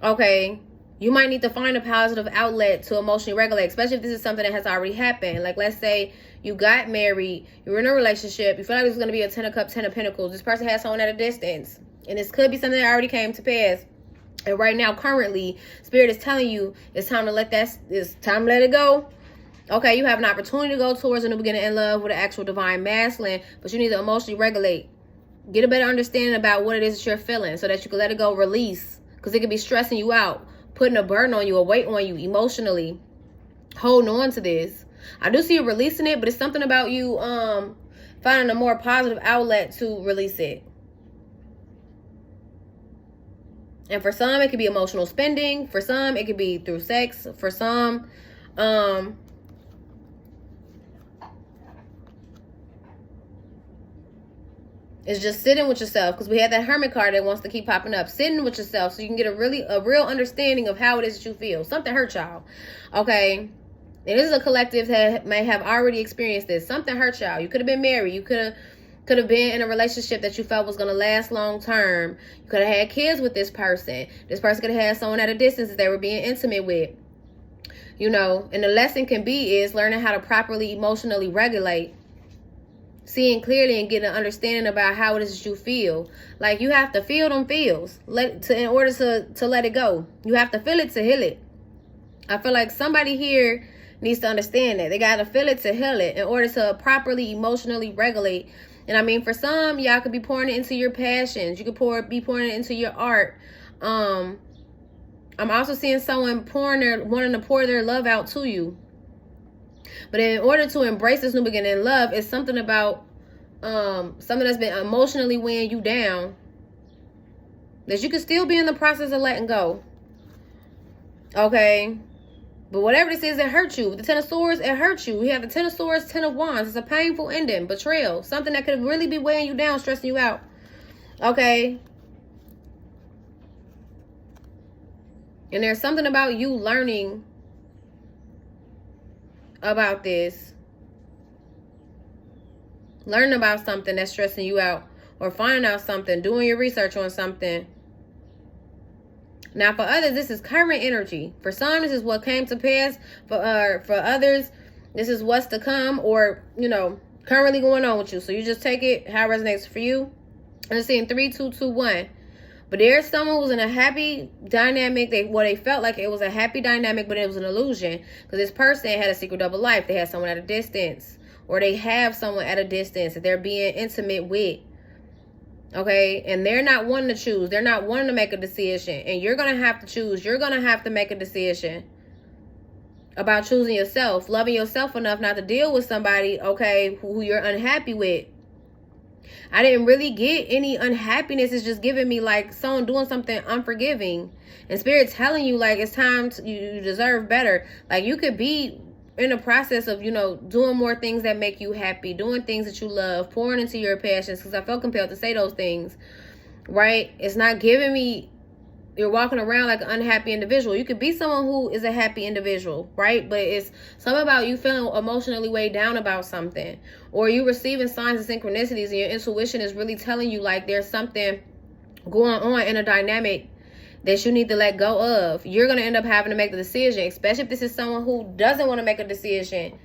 Speaker 1: Okay. You might need to find a positive outlet to emotionally regulate, especially if this is something that has already happened. Like, let's say you got married, you're in a relationship, you feel like it's going to be a 10 of Cups, 10 of Pentacles. This person has someone at a distance. And this could be something that already came to pass. And right now, currently, Spirit is telling you it's time to let it go. Okay, you have an opportunity to go towards a new beginning in love with an actual divine masculine, but you need to emotionally regulate. Get a better understanding about what it is that you're feeling so that you can let it go, release. Because it could be stressing you out, putting a burden on you, a weight on you emotionally, holding on to this. I do see you releasing it, but it's something about you finding a more positive outlet to release it. And for some, it could be emotional spending. For some, it could be through sex. For some, it's just sitting with yourself, because we had that Hermit card that wants to keep popping up. Sitting with yourself so you can get a real understanding of how it is that you feel. Something hurt y'all, okay? And this is a collective that may have already experienced this. Something hurt y'all. You could have been married. You could have been in a relationship that you felt was going to last long term. You could have had kids with this person. This person could have had someone at a distance that they were being intimate with. You know, and the lesson can be is learning how to properly emotionally regulate. Seeing clearly and getting an understanding about how it is that you feel. Like, you have to feel them feels in order to let it go. You have to feel it to heal it. I feel like somebody here needs to understand that. They got to feel it to heal it in order to properly emotionally regulate. And I mean, for some, y'all could be pouring it into your passions. You could be pouring it into your art. I'm also seeing someone wanting to pour their love out to you. But in order to embrace this new beginning in love, it's something about something that's been emotionally weighing you down that you could still be in the process of letting go. Okay? But whatever this is, it hurt you. With the Ten of Swords, it hurt you. We have the Ten of Swords, Ten of Wands. It's a painful ending, betrayal. Something that could really be weighing you down, stressing you out. Okay? And there's something about you learning about this. Learning about something that's stressing you out. Or finding out something. Doing your research on something. Now, for others, this is current energy. For some, this is what came to pass. For others, this is what's to come, or, you know, currently going on with you. So you just take it how it resonates for you. And it's in 3, 2, 2, 1. But there's someone who's in a happy dynamic. They felt like it was a happy dynamic, but it was an illusion. Because this person had a secret double life. They had someone at a distance. Or they have someone at a distance that they're being intimate with. Okay, and they're not wanting to choose. They're not wanting to make a decision. And you're going to have to choose. You're going to have to make a decision about choosing yourself. Loving yourself enough not to deal with somebody, okay, who you're unhappy with. I didn't really get any unhappiness. It's just giving me like someone doing something unforgiving. And Spirit telling you like it's time you deserve better. Like you could be in the process of, you know, doing more things that make you happy, doing things that you love, pouring into your passions, because I felt compelled to say those things, right? It's not giving me you're walking around like an unhappy individual. You could be someone who is a happy individual, right? But it's something about you feeling emotionally weighed down about something, or you receiving signs and synchronicities, and your intuition is really telling you like there's something going on in a dynamic that you need to let go of. You're going to end up having to make the decision, especially if this is someone who doesn't want to make a decision.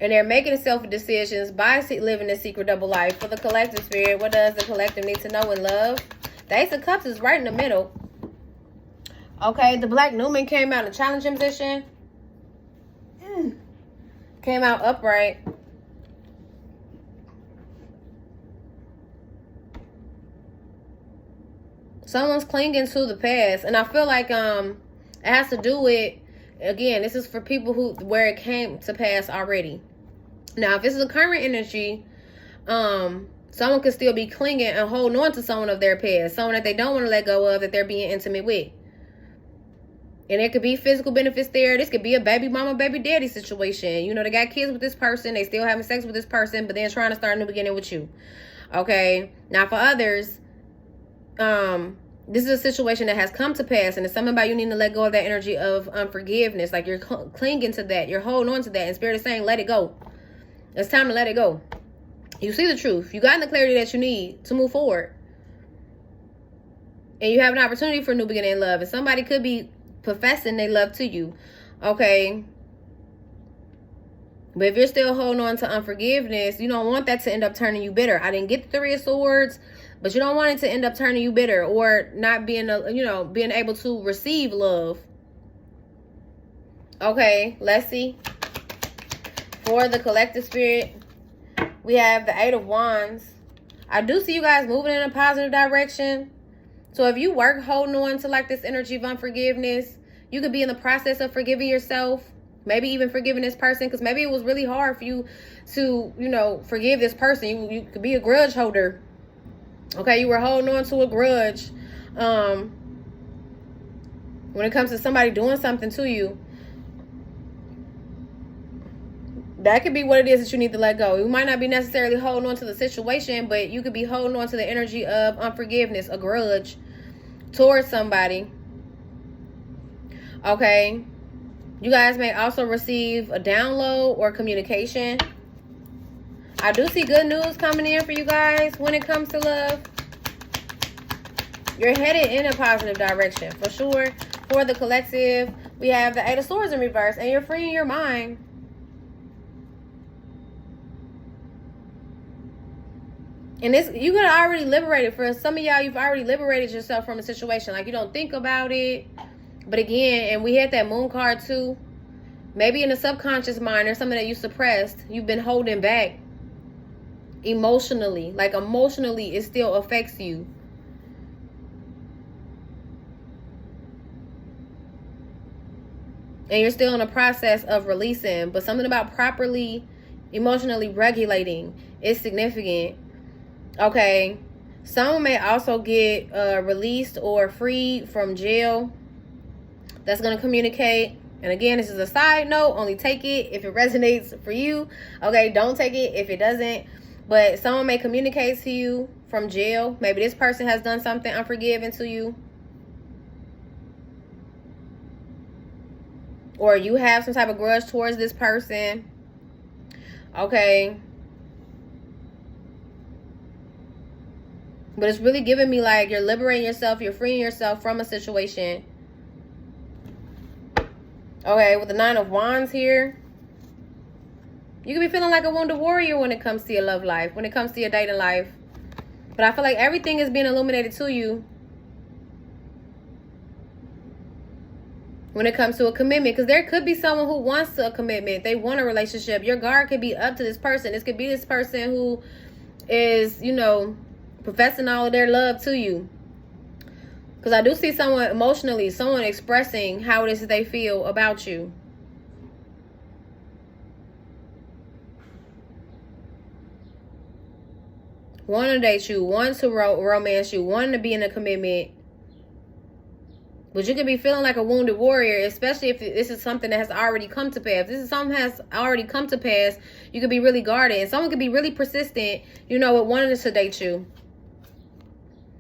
Speaker 1: And they're making self-decisions by living this secret double life. For the collective, Spirit, what does the collective need to know in love? The Ace of Cups is right in the middle. Okay, the Black Newman came out in a challenging position. Came out upright. Someone's clinging to the past. And I feel like it has to do with, again, this is for people where it came to pass already. Now, if this is a current energy, someone could still be clinging and holding on to someone of their past. Someone that they don't want to let go of, that they're being intimate with. And there could be physical benefits there. This could be a baby mama, baby daddy situation. You know, they got kids with this person. They still having sex with this person, but then trying to start a new beginning with you. Okay? Now, for others, this is a situation that has come to pass, and it's something about you needing to let go of that energy of unforgiveness. Like you're clinging to that. You're holding on to that. And Spirit is saying, let it go. It's time to let it go. You see the truth. You got the clarity that you need to move forward. And you have an opportunity for a new beginning in love. And somebody could be professing they love to you. Okay? But if you're still holding on to unforgiveness, you don't want that to end up turning you bitter. I didn't get the Three of Swords, but you don't want it to end up turning you bitter or not being, being able to receive love. Okay, let's see. For the collective, Spirit, we have the Eight of Wands. I do see you guys moving in a positive direction So if you work holding on to like this energy of unforgiveness, you could be in the process of forgiving yourself. Maybe even forgiving this person, because maybe it was really hard for you to, you know, forgive this person. You could be a grudge holder. Okay, you were holding on to a grudge. When it comes to somebody doing something to you, that could be what it is that you need to let go. You might not be necessarily holding on to the situation, but you could be holding on to the energy of unforgiveness, a grudge towards somebody. Okay. You guys may also receive a download or communication. I do see good news coming in for you guys when it comes to love. You're headed in a positive direction, for sure. For the collective, we have the Eight of Swords in reverse, and you're freeing your mind. And this, you could have already liberated. For some of y'all, you've already liberated yourself from a situation. Like, you don't think about it. But again, and we had that moon card too. Maybe in the subconscious mind, there's something that you suppressed. You've been holding back emotionally. Like, emotionally, it still affects you. And you're still in the process of releasing. But something about properly emotionally regulating is significant. Okay. Someone may also get released or freed from jail. That's going to communicate. And again, this is a side note. Only take it if it resonates for you. Okay, don't take it if it doesn't. But someone may communicate to you from jail. Maybe this person has done something unforgiving to you. Or you have some type of grudge towards this person. Okay. But it's really giving me like you're liberating yourself. You're freeing yourself from a situation. Okay, with the Nine of Wands here. You could be feeling like a wounded warrior when it comes to your love life. When it comes to your dating life. But I feel like everything is being illuminated to you. When it comes to a commitment. Because there could be someone who wants a commitment. They want a relationship. Your guard could be up to this person. This could be this person who is, you know, professing all of their love to you. Because I do see someone emotionally, someone expressing how it is that they feel about you. Want to date you, want to romance you, wanting to be in a commitment. But you could be feeling like a wounded warrior, especially if this is something that has already come to pass. If this is something that has already come to pass, you could be really guarded. And someone could be really persistent, you know, with wanting to date you.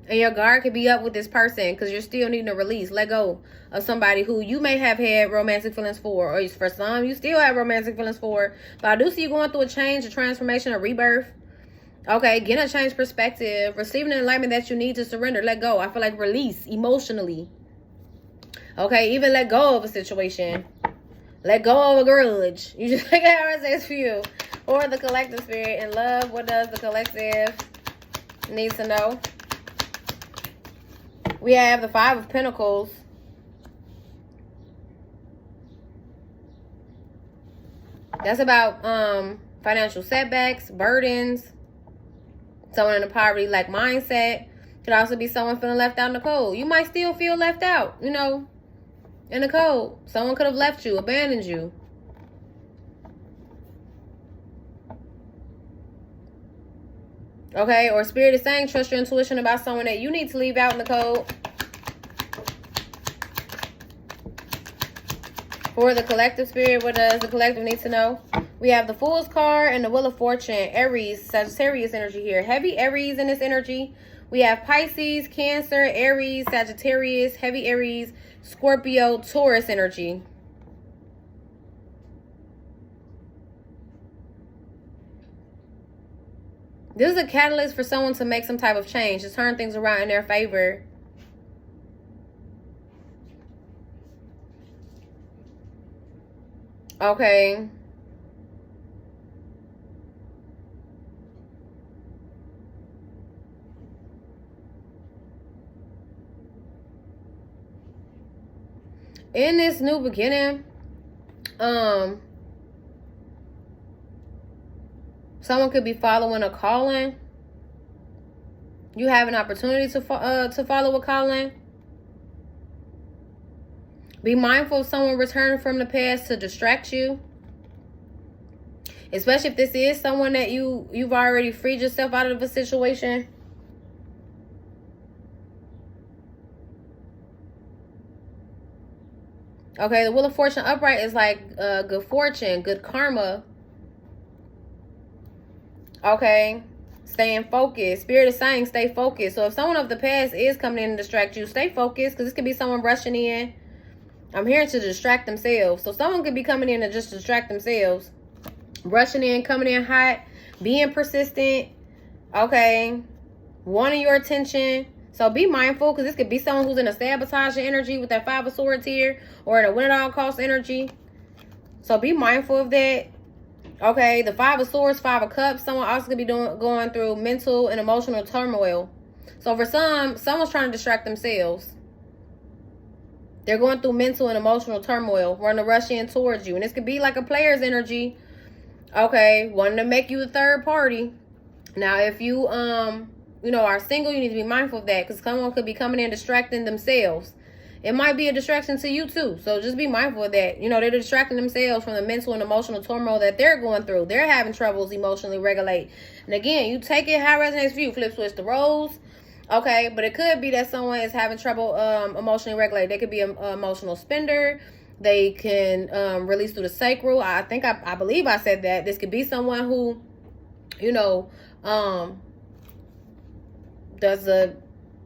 Speaker 1: And your guard could be up with this person because you're still needing to release, let go of somebody who you may have had romantic feelings for. Or for some, you still have romantic feelings for. But I do see you going through a change, a transformation, a rebirth. Okay, getting a changed perspective. Receiving the enlightenment that you need to surrender. Let go. I feel like release emotionally. Okay, even let go of a situation. Let go of a grudge. You just take how it says for you. Or the collective spirit in love. What does the collective need to know? We have the Five of Pentacles. That's about financial setbacks, burdens. Someone in a poverty-like mindset. Could also be someone feeling left out in the cold. You might still feel left out, you know, in the cold. Someone could have left you, abandoned you. Okay, or Spirit is saying trust your intuition about someone that you need to leave out in the cold. For the collective spirit, what does the collective need to know? We have the Fool's card and the Wheel of Fortune. Aries, Sagittarius energy here. Heavy Aries in this energy. We have Pisces, Cancer, Aries, Sagittarius, heavy Aries, Scorpio, Taurus energy. This is a catalyst for someone to make some type of change, to turn things around in their favor. Okay. In this new beginning, someone could be following a calling. You have an opportunity to follow a calling. Be mindful of someone returning from the past to distract you. Especially if this is someone that you've already freed yourself out of a situation. Okay, the Wheel of Fortune upright is like good fortune, good karma. Okay, staying focused. Spirit is saying stay focused. So if someone of the past is coming in to distract you, stay focused, because this could be someone rushing in. I'm hearing to distract themselves. So someone could be coming in to just distract themselves. Rushing in, coming in hot, being persistent. Okay, wanting your attention. So be mindful, because this could be someone who's in a sabotaging energy with that Five of Swords here, or in a win at all cost energy. So be mindful of that. Okay, the Five of Swords, Five of Cups. Someone also could be going through mental and emotional turmoil. So for someone's trying to distract themselves. They're going through mental and emotional turmoil, wanting to rush in towards you. And this could be like a player's energy. Okay, wanting to make you the third party. Now, if you are single, you need to be mindful of that, because someone could be coming in distracting themselves. It might be a distraction to you too. So just be mindful of that. They're distracting themselves from the mental and emotional turmoil that they're going through. They're having troubles emotionally regulate. And again, you take it how it resonates for you. Flip, switch the roles. Okay, but it could be that someone is having trouble emotionally regulate. They could be an emotional spender. They can release through the sacral. I believe I said that. This could be someone who, does a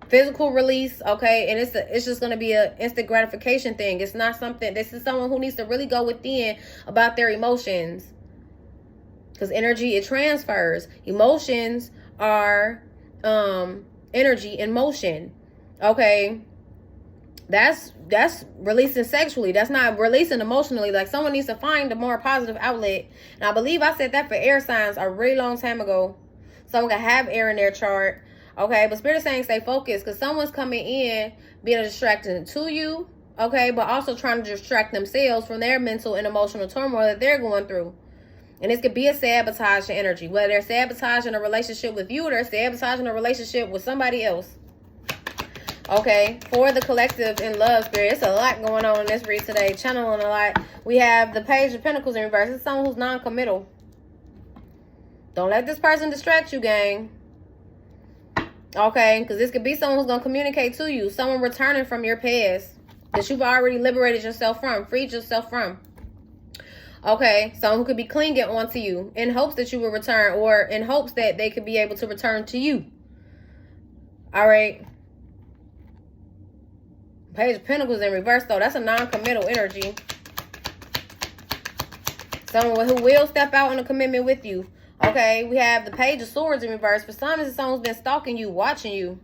Speaker 1: physical release, okay, and it's just going to be a instant gratification thing. It's not something. This is someone who needs to really go within about their emotions, because energy, it transfers. Emotions are energy in motion. Okay, that's releasing sexually. That's not releasing emotionally. Like, someone needs to find a more positive outlet. And I believe I said that for air signs a really long time ago. Someone can have air in their chart. Okay, but Spirit is saying stay focused, because someone's coming in being a distraction to you. Okay, but also trying to distract themselves from their mental and emotional turmoil that they're going through. And this could be a sabotage energy, whether they're sabotaging a relationship with you or they're sabotaging a relationship with somebody else. Okay, for the collective in love, Spirit, it's a lot going on in this read today. Channeling a lot. We have the Page of Pentacles in reverse. It's someone who's non-committal. Don't let this person distract you, gang. Okay, because this could be someone who's going to communicate to you. Someone returning from your past that you've already liberated yourself from, freed yourself from. Okay, someone who could be clinging onto you in hopes that you will return, or in hopes that they could be able to return to you. All right. Page of Pentacles in reverse, though. That's a non-committal energy. Someone who will step out in a commitment with you. Okay, we have the Page of Swords in reverse. For some, it's someone who's been stalking you, watching you.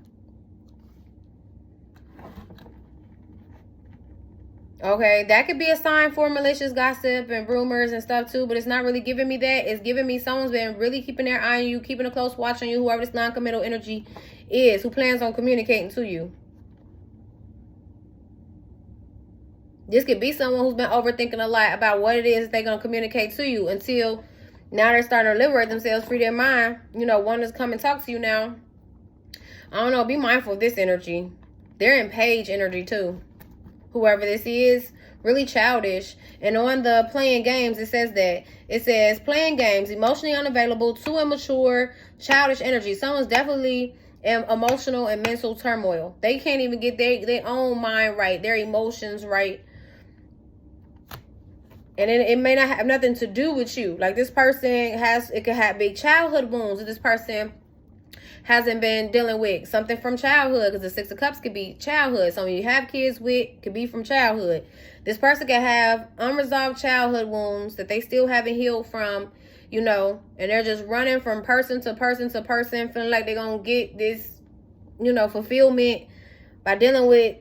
Speaker 1: Okay, that could be a sign for malicious gossip and rumors and stuff too, but it's not really giving me that. It's giving me someone's been really keeping their eye on you, keeping a close watch on you, whoever this non-committal energy is, who plans on communicating to you. This could be someone who's been overthinking a lot about what it is they're going to communicate to you, until now they're starting to liberate themselves, free their mind. One is come and talk to you now. I don't know. Be mindful of this energy. They're in Page energy too. Whoever this is, really childish. And on the playing games, it says that. It says playing games, emotionally unavailable, too immature, childish energy. Someone's definitely in emotional and mental turmoil. They can't even get their own mind right, their emotions right. And it may not have nothing to do with you. Like, this person it could have big childhood wounds. If this person hasn't been dealing with something from childhood, because the Six of Cups could be childhood. Some of you have kids with, could be from childhood. This person could have unresolved childhood wounds that they still haven't healed from, and they're just running from person to person to person, feeling like they're going to get this, fulfillment by dealing with,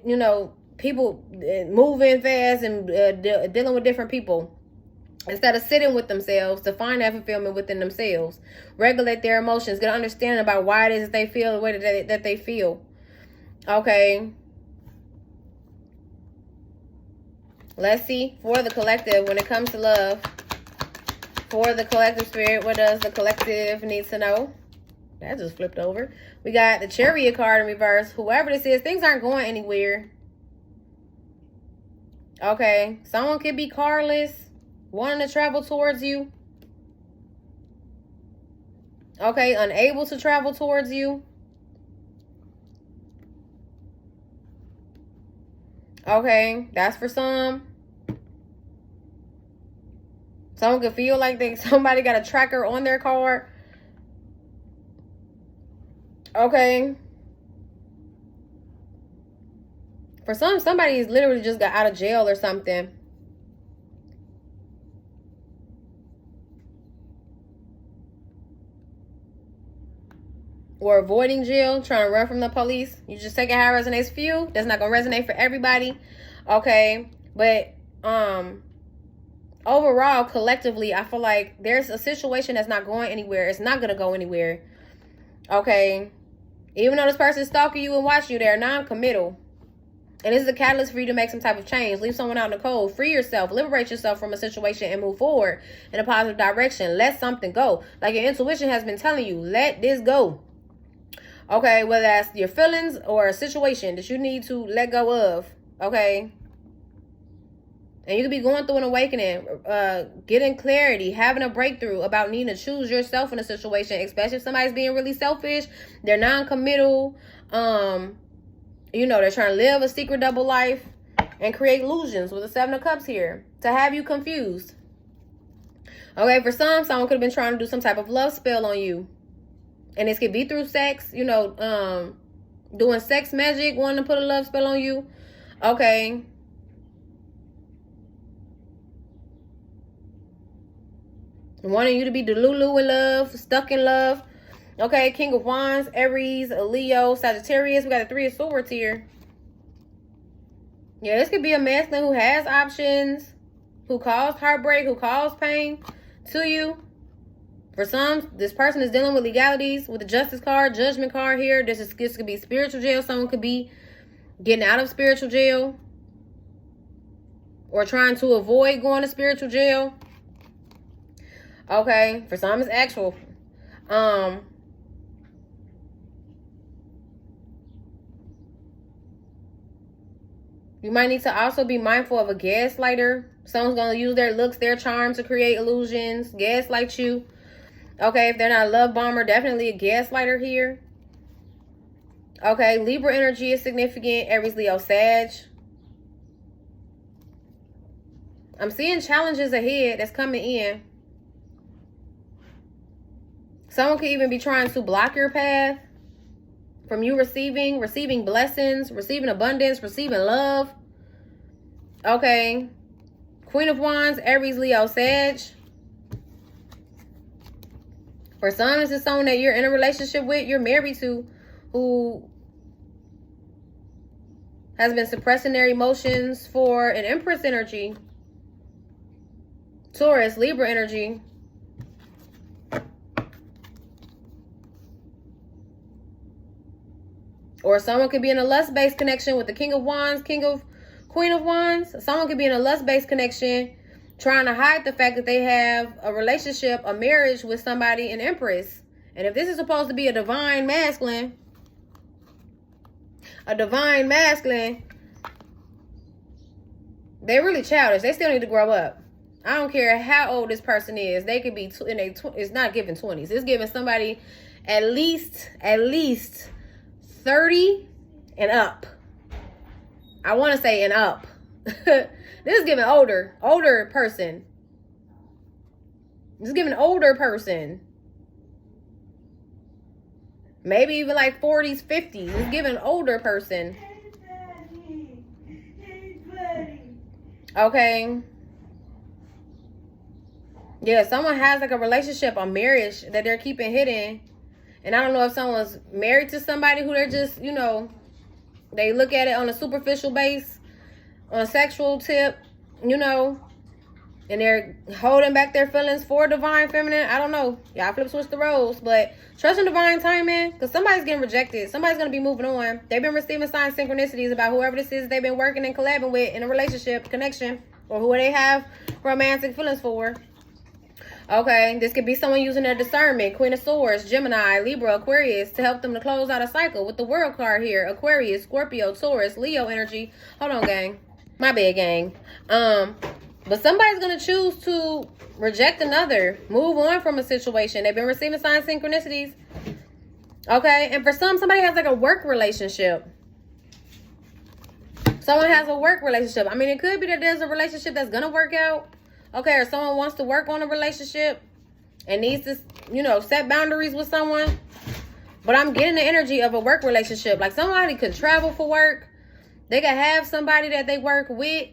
Speaker 1: people moving fast and dealing with different people, instead of sitting with themselves to find that fulfillment within themselves. Regulate their emotions, get an understanding about why it is that they feel the way that they feel. Okay, let's see for the collective when it comes to love. For the collective, Spirit, what does the collective need to know? That just flipped over. We got the Chariot card in reverse. Whoever this is, things aren't going anywhere. Okay. Someone could be carless, wanting to travel towards you. Okay. Unable to travel towards you. Okay. That's for some. Someone could feel like somebody got a tracker on their card. Okay. For some, somebody's literally just got out of jail or something. Or avoiding jail, trying to run from the police. You just take it how it resonates for you. That's not going to resonate for everybody. Okay. But, overall, collectively, I feel like there's a situation that's not going anywhere. It's not going to go anywhere. Okay. Even though this person is stalking you and watching you, they're non-committal. And this is a catalyst for you to make some type of change. Leave someone out in the cold. Free yourself. Liberate yourself from a situation and move forward in a positive direction. Let something go. Like your intuition has been telling you, let this go. Okay, whether that's your feelings or a situation that you need to let go of. Okay. And you could be going through an awakening, getting clarity, having a breakthrough about needing to choose yourself in a situation, especially if somebody's being really selfish, they're non-committal, you know, they're trying to live a secret double life and create illusions with the Seven of Cups here to have you confused. Okay, for some, someone could have been trying to do some type of love spell on you. And this could be through sex, you know, doing sex magic, wanting to put a love spell on you. Okay. Wanting you to be delulu in love, stuck in love. Okay, King of Wands, Aries, Leo, Sagittarius. We got the Three of Swords here. Yeah, this could be a masculine who has options, who caused heartbreak, who caused pain to you. For some, this person is dealing with legalities with the Justice card, Judgment card here. This could be spiritual jail. Someone could be getting out of spiritual jail or trying to avoid going to spiritual jail. Okay, for some it's actual. You might need to also be mindful of a gaslighter. Someone's going to use their looks, their charm to create illusions, gaslight you. Okay, if they're not a love bomber, definitely a gaslighter here. Okay, Libra energy is significant. Aries, Leo, Sag. I'm seeing challenges ahead that's coming in. Someone could even be trying to block your path from you receiving blessings, receiving abundance, receiving love. Okay. Queen of Wands, Aries, Leo, Sag. For some, this is someone that you're in a relationship with, you're married to, who has been suppressing their emotions for an Empress energy. Taurus, Libra energy. Or someone could be in a lust-based connection with the King of Wands, Queen of Wands. Someone could be in a lust-based connection trying to hide the fact that they have a relationship, a marriage with somebody, an Empress. And if this is supposed to be a divine masculine, they're really childish. They still need to grow up. I don't care how old this person is. They could be in a it's not giving 20s. It's giving somebody at least 30 and up. I want to say and up. This is giving older person. This is giving older person. Maybe even like 40s, 50s. It's giving older person. Okay. Yeah, someone has like a relationship, a marriage that they're keeping hidden. And I don't know if someone's married to somebody who they're just, you know, they look at it on a superficial base, on a sexual tip, you know, and they're holding back their feelings for divine feminine. I don't know. Y'all flip switch the roles, but trust in divine timing, because somebody's getting rejected. Somebody's going to be moving on. They've been receiving signs, synchronicities about whoever this is they've been working and collabing with in a relationship, connection, or who they have romantic feelings for. Okay, this could be someone using their discernment, Queen of Swords, Gemini, Libra, Aquarius, to help them to close out a cycle with the World card here. Aquarius, Scorpio, Taurus, Leo energy. Hold on, gang. My bad, gang. But somebody's going to choose to reject another, move on from a situation. They've been receiving signs, synchronicities. Okay, and for somebody has like a work relationship. Someone has a work relationship. I mean, it could be that there's a relationship that's going to work out. Okay, or someone wants to work on a relationship and needs to, you know, set boundaries with someone. But I'm getting the energy of a work relationship. Like somebody could travel for work. They could have somebody that they work with.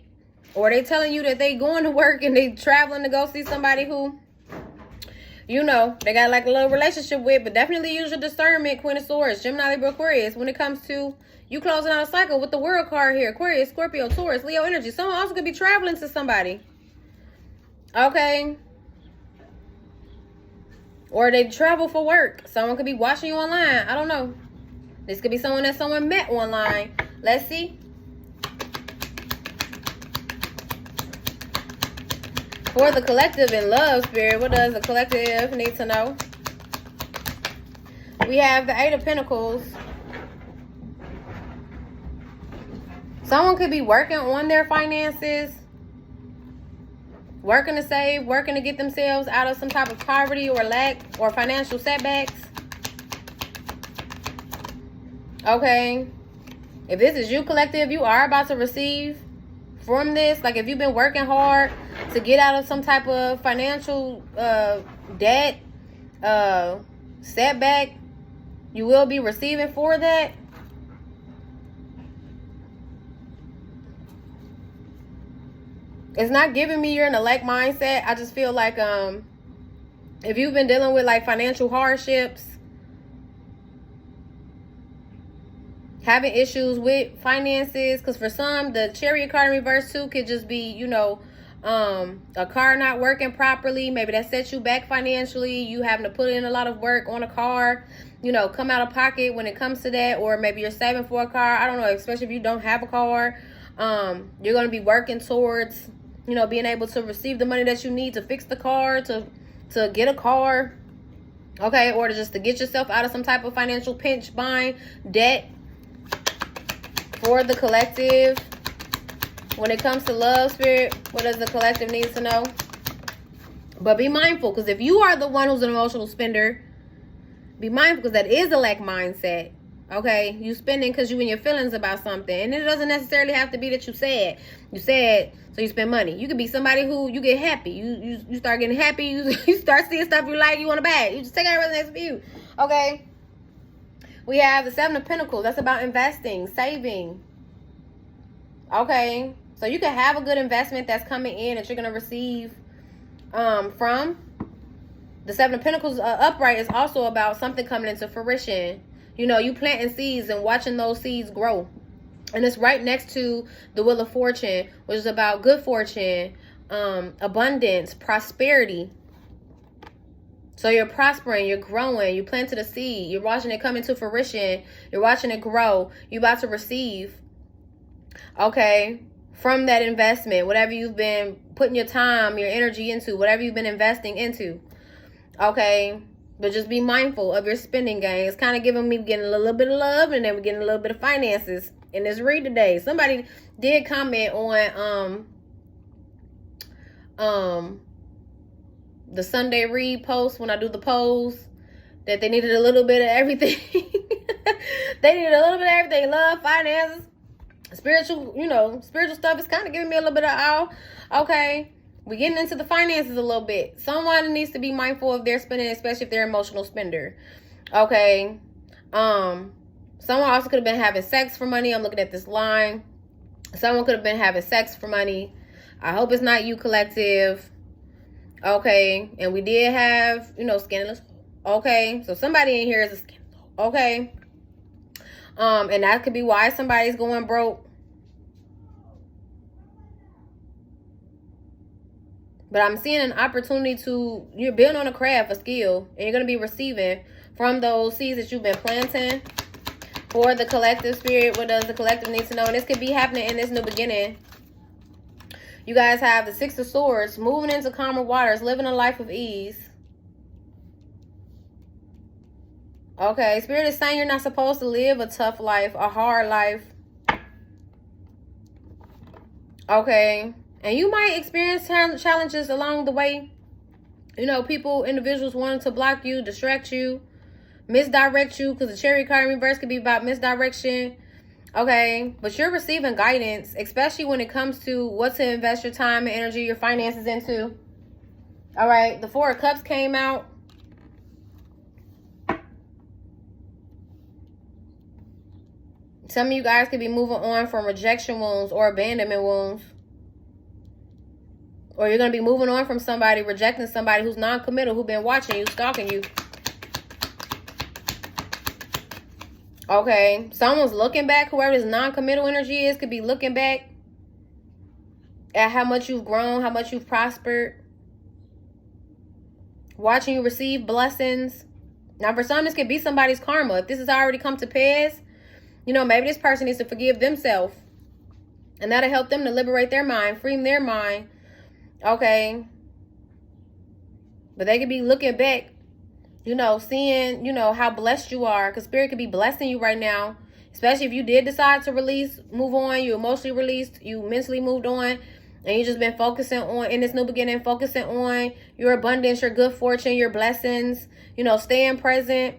Speaker 1: Or they telling you that they going to work and they traveling to go see somebody who, you know, they got like a little relationship with. But definitely use your discernment, Queen of Swords, Gemini, Libra, Aquarius, when it comes to you closing out a cycle with the World card here. Aquarius, Scorpio, Taurus, Leo energy. Someone also could be traveling to somebody. Okay. Or they travel for work. Someone could be watching you online. I don't know. This could be someone that someone met online. Let's see. For the collective in love, Spirit, what does the collective need to know? We have the Eight of Pentacles. Someone could be working on their finances. Working to save, working to get themselves out of some type of poverty or lack or financial setbacks. Okay. If this is you, collective, you are about to receive from this. Like if you've been working hard to get out of some type of financial debt, setback, you will be receiving for that. It's not giving me you're in a lack mindset. I just feel like if you've been dealing with like financial hardships, having issues with finances, because for some, the Chariot card in reverse too could just be, you know, a car not working properly. Maybe that sets you back financially. You having to put in a lot of work on a car, you know, come out of pocket when it comes to that. Or maybe you're saving for a car. I don't know, especially if you don't have a car. You're going to be working towards, you know, being able to receive the money that you need to fix the car, to get a car, okay, or to just to get yourself out of some type of financial pinch, bind, debt. For the collective, when it comes to love, Spirit, what does the collective need to know? But be mindful, because if you are the one who's an emotional spender, be mindful, because that is a lack mindset. Okay, you spending because you in your feelings about something, and it doesn't necessarily have to be that you said, so you spend money. You could be somebody who you get happy. You start getting happy. You start seeing stuff you like, you want to buy it. You just take out everything for you. Okay. We have the Seven of Pentacles. That's about investing, saving. Okay. So you can have a good investment that's coming in that you're going to receive from. The Seven of Pentacles upright is also about something coming into fruition. You know, you planting seeds and watching those seeds grow. And it's right next to the Wheel of Fortune, which is about good fortune, abundance, prosperity. So you're prospering, you're growing, you planted a seed, you're watching it come into fruition, you're watching it grow, you're about to receive, okay, from that investment, whatever you've been putting your time, your energy into, whatever you've been investing into, okay. But just be mindful of your spending game. It's kind of giving me getting a little bit of love, and then we're getting a little bit of finances in this read today. Somebody did comment on the Sunday read post when I do the polls that they needed a little bit of everything. They needed a little bit of everything. Love, finances, spiritual, you know, spiritual stuff. It's kind of giving me a little bit of all. Okay. We're getting into the finances a little bit. Someone needs to be mindful of their spending, especially if they're an emotional spender. Okay. Someone also could have been having sex for money. I'm looking at this line. Someone could have been having sex for money. I hope it's not you, collective. Okay. And we did have, you know, scandalous. Okay. So somebody in here is a scandal. Okay. And that could be why somebody's going broke. But I'm seeing an opportunity to, you're building on a craft, a skill, and you're going to be receiving from those seeds that you've been planting. For the collective, Spirit, what does the collective need to know? And this could be happening in this new beginning. You guys have the Six of Swords, moving into calmer waters, living a life of ease. Okay, Spirit is saying you're not supposed to live a tough life, a hard life. Okay, and you might experience challenges along the way. You know, people, individuals wanting to block you, distract you, misdirect you, because the Chariot card in reverse could be about misdirection. Okay, but you're receiving guidance, especially when it comes to what to invest your time and energy, your finances into. All right, the Four of Cups came out. Some of you guys could be moving on from rejection wounds or abandonment wounds. Or you're going to be moving on from somebody, rejecting somebody who's non-committal, who's been watching you, stalking you. Okay, someone's looking back. Whoever this non-committal energy is could be looking back at how much you've grown, how much you've prospered. Watching you receive blessings. Now, for some, this could be somebody's karma. If this has already come to pass, you know, maybe this person needs to forgive themselves. And that'll help them to liberate their mind, free their mind. Okay. But they could be looking back, you know, seeing, you know, how blessed you are. Because Spirit could be blessing you right now. Especially if you did decide to release, move on. You emotionally released. You mentally moved on. And you've just been focusing on, in this new beginning, focusing on your abundance, your good fortune, your blessings. You know, staying present.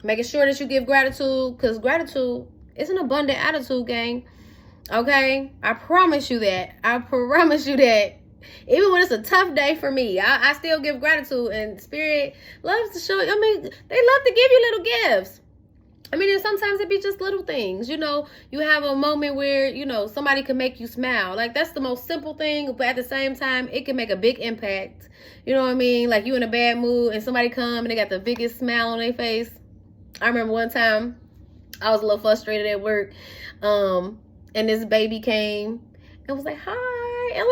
Speaker 1: Making sure that you give gratitude. Because gratitude is an abundant attitude, gang. Okay? I promise you that. I promise you that. Even when it's a tough day for me, I still give gratitude. And Spirit loves to show, I mean, they love to give you little gifts. I mean, and sometimes it be just little things. You know, you have a moment where, you know, somebody can make you smile. Like, that's the most simple thing. But at the same time, it can make a big impact. You know what I mean? Like, you in a bad mood and somebody come and they got the biggest smile on their face. I remember one time I was a little frustrated at work. And this baby came and was like, hi. And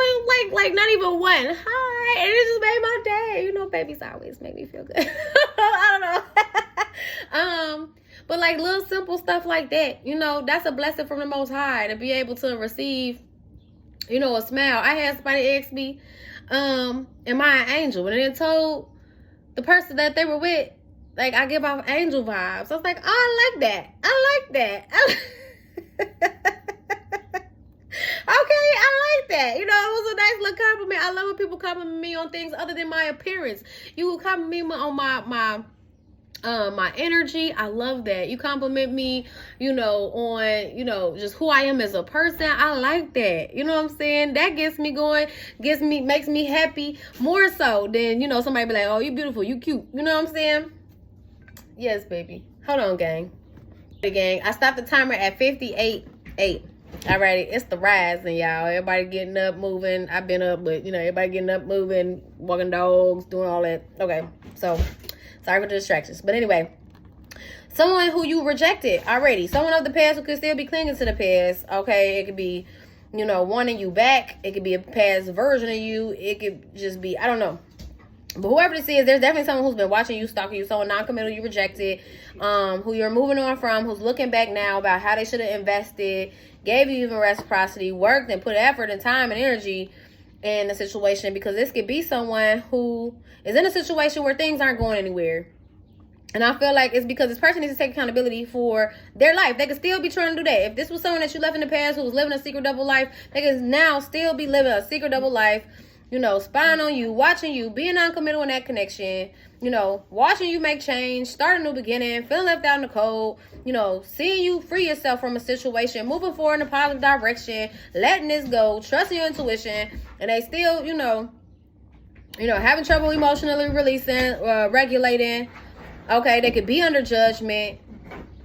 Speaker 1: like not even one. Hi. And it just made my day. You know, babies always make me feel good. I don't know. But like little simple stuff like that, you know, that's a blessing from the Most High to be able to receive, you know, a smile. I had somebody ask me, am I an angel? And then told the person that they were with, like, I give off angel vibes. I was like, oh, I like that. I like that. Okay, I like that. You know, it was a nice little compliment. I love when people compliment me on things other than my appearance. You will compliment me on my energy. I love that. You compliment me, you know, on, you know, just who I am as a person. I like that. You know what I'm saying? That gets me going, makes me happy more so than, you know, somebody be like, oh, you beautiful, you cute. You know what I'm saying? Yes, baby. Hold on, gang. Gang, I stopped the timer at 58.8. Alrighty, it's the rising, y'all. Everybody getting up, moving. I've been up, but, you know, everybody getting up, moving, walking dogs, doing all that. Okay, so sorry for the distractions. But anyway, someone who you rejected already. Someone of the past who could still be clinging to the past. Okay, it could be, you know, wanting you back. It could be a past version of you. It could just be, I don't know. But whoever this is, there's definitely someone who's been watching you, stalking you, someone non-committal you rejected, who you're moving on from, who's looking back now about how they should have invested, gave you even reciprocity, worked and put effort and time and energy in the situation, because this could be someone who is in a situation where things aren't going anywhere. And I feel like it's because this person needs to take accountability for their life. They could still be trying to do that. If this was someone that you left in the past who was living a secret double life, they could now still be living a secret double life. You know, spying on you, watching you, being non-committal in that connection, you know, watching you make change, start a new beginning, feeling left out in the cold, you know, seeing you free yourself from a situation, moving forward in a positive direction, letting this go, trusting your intuition, and they still, you know, having trouble emotionally releasing, regulating. Okay, they could be under judgment.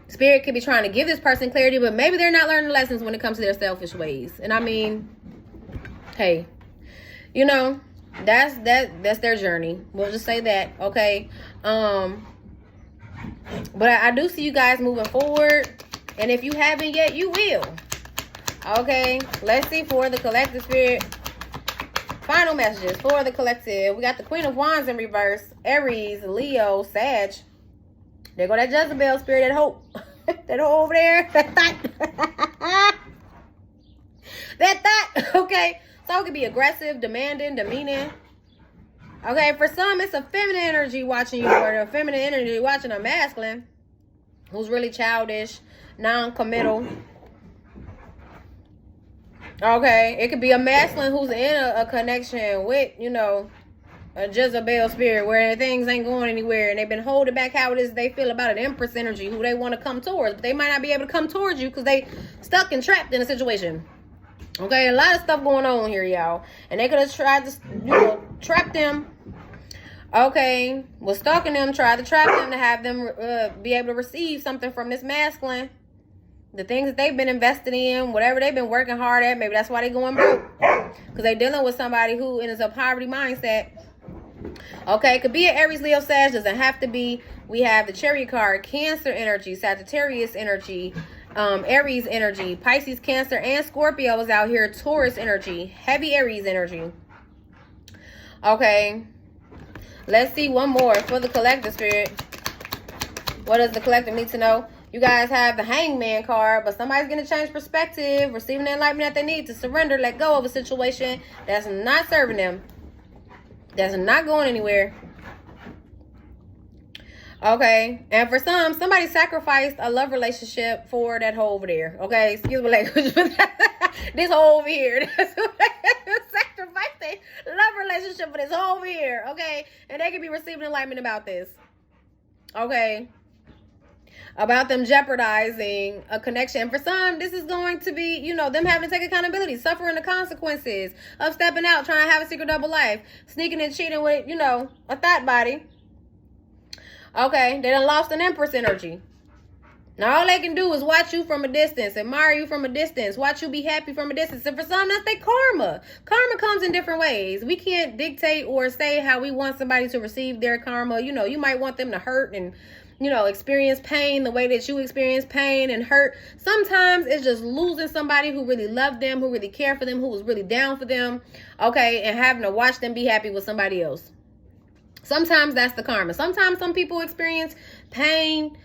Speaker 1: Spirit could be trying to give this person clarity, but maybe they're not learning lessons when it comes to their selfish ways. And I mean, hey, you know, that's their journey. We'll just say that, okay? But I do see you guys moving forward. And if you haven't yet, you will. Okay, let's see for the collective, Spirit. Final messages for the collective. We got the Queen of Wands in reverse. Aries, Leo, Sag. There go that Jezebel, Spirit, that hope. That hope over there. That thought. That thought. Okay. So it could be aggressive, demanding, demeaning. Okay, for some, it's a feminine energy watching you, or a feminine energy watching a masculine who's really childish, non-committal. Okay, it could be a masculine who's in a connection with, you know, a Jezebel spirit where things ain't going anywhere and they've been holding back how it is they feel about an Empress energy who they want to come towards, but they might not be able to come towards you because they stuck and trapped in a situation. Okay, a lot of stuff going on here, y'all, and they could have tried to, you know, trap them. Okay, was stalking them, tried to trap them to have them be able to receive something from this masculine. The things that they've been invested in, whatever they've been working hard at, maybe that's why they're going broke. Because they're dealing with somebody who is a poverty mindset. Okay, it could be an Aries, Leo, Sag, doesn't have to be. We have the Chariot card, Cancer energy, Sagittarius energy, Aries energy, Pisces, Cancer, and Scorpio is out here, Taurus energy, heavy Aries energy. Okay. Let's see one more for the collective spirit. What does the collective need to know? You guys have the Hangman card, but somebody's going to change perspective, receiving the enlightenment that they need to surrender, let go of a situation that's not serving them, that's not going anywhere. Okay, and for some, somebody sacrificed a love relationship for that hole over there. Okay, excuse my language, but this hole over here. Sacrificed a love relationship for this hole over here. Okay, and they could be receiving enlightenment about this. Okay, about them jeopardizing a connection. And for some, this is going to be, you know, them having to take accountability, suffering the consequences of stepping out, trying to have a secret double life, sneaking and cheating with, you know, a thought body. Okay, they done lost an Empress energy. Now all they can do is watch you from a distance, admire you from a distance, watch you be happy from a distance. And for some, that's their karma. Karma comes in different ways. We can't dictate or say how we want somebody to receive their karma. You know, you might want them to hurt and, you know, experience pain the way that you experience pain and hurt. Sometimes it's just losing somebody who really loved them, who really cared for them, who was really down for them. Okay, and having to watch them be happy with somebody else. Sometimes that's the karma. Sometimes some people experience pain.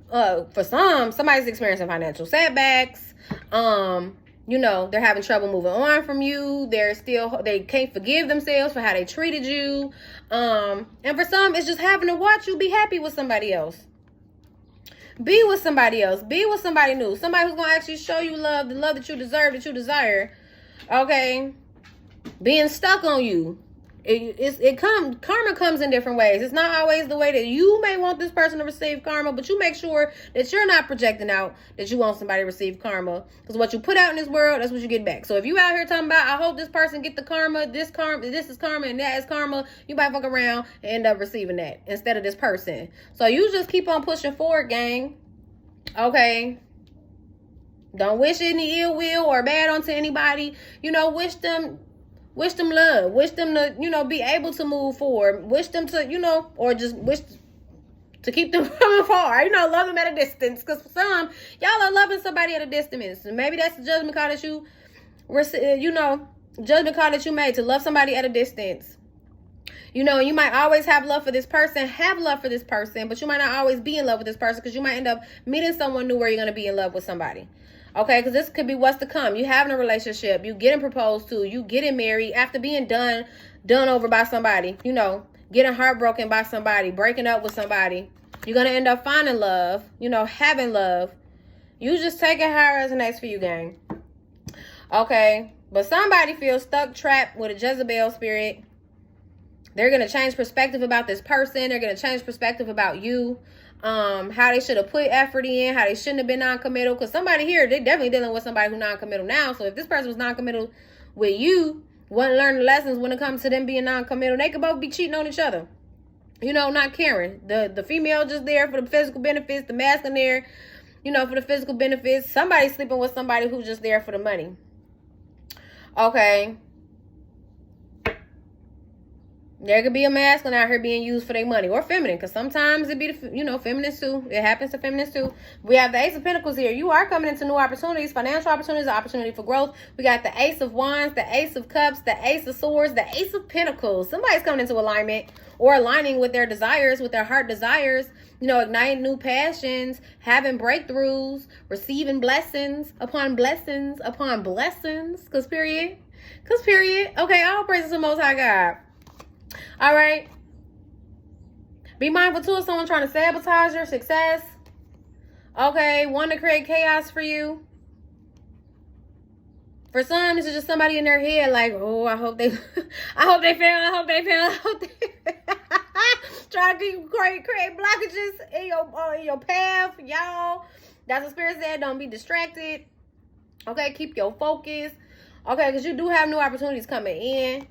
Speaker 1: For some, somebody's experiencing financial setbacks. You know, they're having trouble moving on from you. They can't forgive themselves for how they treated you. And for some, it's just having to watch you be happy with somebody else. Be with somebody else. Be with somebody new. Somebody who's going to actually show you love, the love that you deserve, that you desire. Okay? Being stuck on you. Karma comes in different ways. It's not always the way that you may want this person to receive karma, but you make sure that you're not projecting out that you want somebody to receive karma, because what you put out in this world, that's what you get back. So if you out here talking about, I hope this person get the karma, this is karma, and that is karma, you might fuck around and end up receiving that instead of this person. So you just keep on pushing forward, gang. Okay? Don't wish any ill will or bad onto anybody. You know, wish them love, wish them to, you know, be able to move forward, wish them to, you know, or just wish to keep them from afar, you know, love them at a distance. Because for some, y'all are loving somebody at a distance. And maybe that's the judgment call that you, you know, judgment call that you made, to love somebody at a distance. You know, you might always have love for this person, but you might not always be in love with this person, because you might end up meeting someone new where you're going to be in love with somebody. Okay, because this could be what's to come. You having a relationship, you getting proposed to, you getting married after being done over by somebody, you know, getting heartbroken by somebody, breaking up with somebody. You're going to end up finding love, you know, having love. You just take it how it resonates for you, gang. Okay, but somebody feels stuck, trapped with a Jezebel spirit. They're going to change perspective about this person. They're going to change perspective about you. How they should have put effort in, how they shouldn't have been non-committal. Because somebody here, they're definitely dealing with somebody who's non-committal now. So if this person was non-committal with you, wouldn't learn the lessons when it comes to them being non-committal, they could both be cheating on each other. You know, not caring. The female just there for the physical benefits, the masculine there, you know, for the physical benefits. Somebody sleeping with somebody who's just there for the money. Okay. There could be a masculine out here being used for their money, or feminine, because sometimes it be, you know, feminists too. It happens to feminists too. We have the Ace of Pentacles here. You are coming into new opportunities, financial opportunities, opportunity for growth. We got the Ace of Wands, the Ace of Cups, the Ace of Swords, the Ace of Pentacles. Somebody's coming into alignment or aligning with their desires, with their heart desires. You know, igniting new passions, having breakthroughs, receiving blessings upon blessings upon blessings. Because period. Because period. Okay, all praises to the Most High God. All right. Be mindful, too, of someone trying to sabotage your success. Okay, want to create chaos for you. For some, this is just somebody in their head like, oh, I hope they fail, I hope they try to create blockages in your path, y'all. That's what Spirit said. Don't be distracted. Okay, keep your focus. Okay, because you do have new opportunities coming in.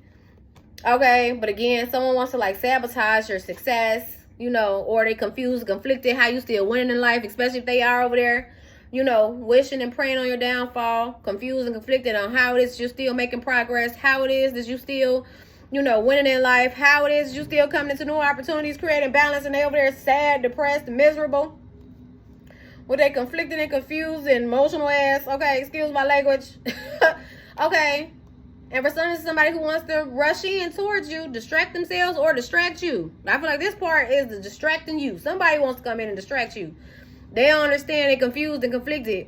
Speaker 1: Okay, but again, someone wants to like sabotage your success, you know, or they confused, conflicted, how you still winning in life, especially if they are over there, you know, wishing and praying on your downfall, confused and conflicted on how it is you're still making progress, how it is that you still, you know, winning in life, how it is you still coming into new opportunities, creating balance, and they over there sad, depressed, miserable, with they conflicted and confused and emotional ass. Okay, excuse my language. Okay. And for some, it's somebody who wants to rush in towards you, distract themselves, or distract you. I feel like this part is the distracting you. Somebody wants to come in and distract you. They don't understand, they're confused and conflicted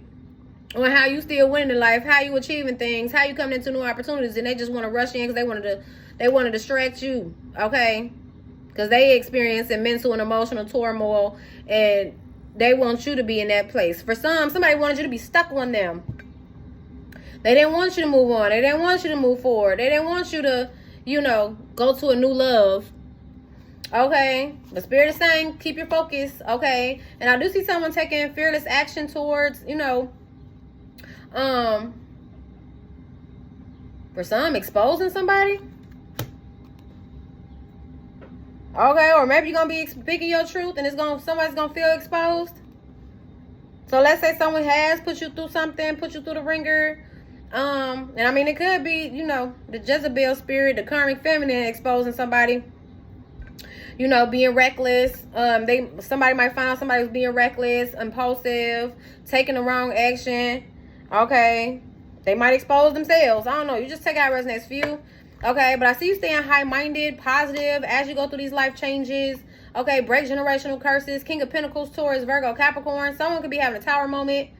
Speaker 1: on how you still winning in life, how you achieving things, how you coming into new opportunities, and they just want to rush in because they want to distract you, okay? Because they experiencing mental and emotional turmoil, and they want you to be in that place. For some, somebody wanted you to be stuck on them. They didn't want you to move on. They didn't want you to move forward. They didn't want you to, you know, go to a new love. Okay. The Spirit is saying, keep your focus. Okay. And I do see someone taking fearless action towards, you know, for some, exposing somebody. Okay. Or maybe you're going to be speaking your truth and somebody's going to feel exposed. So let's say someone has put you through something, put you through the ringer. And I mean, it could be, you know, the Jezebel spirit, the karmic feminine exposing somebody, you know, being reckless. Somebody might find out somebody who's being reckless, impulsive, taking the wrong action. Okay. They might expose themselves. I don't know. You just take out resonates for you. Okay. But I see you staying high-minded, positive as you go through these life changes. Okay. Break generational curses. King of Pentacles, Taurus, Virgo, Capricorn. Someone could be having a tower moment.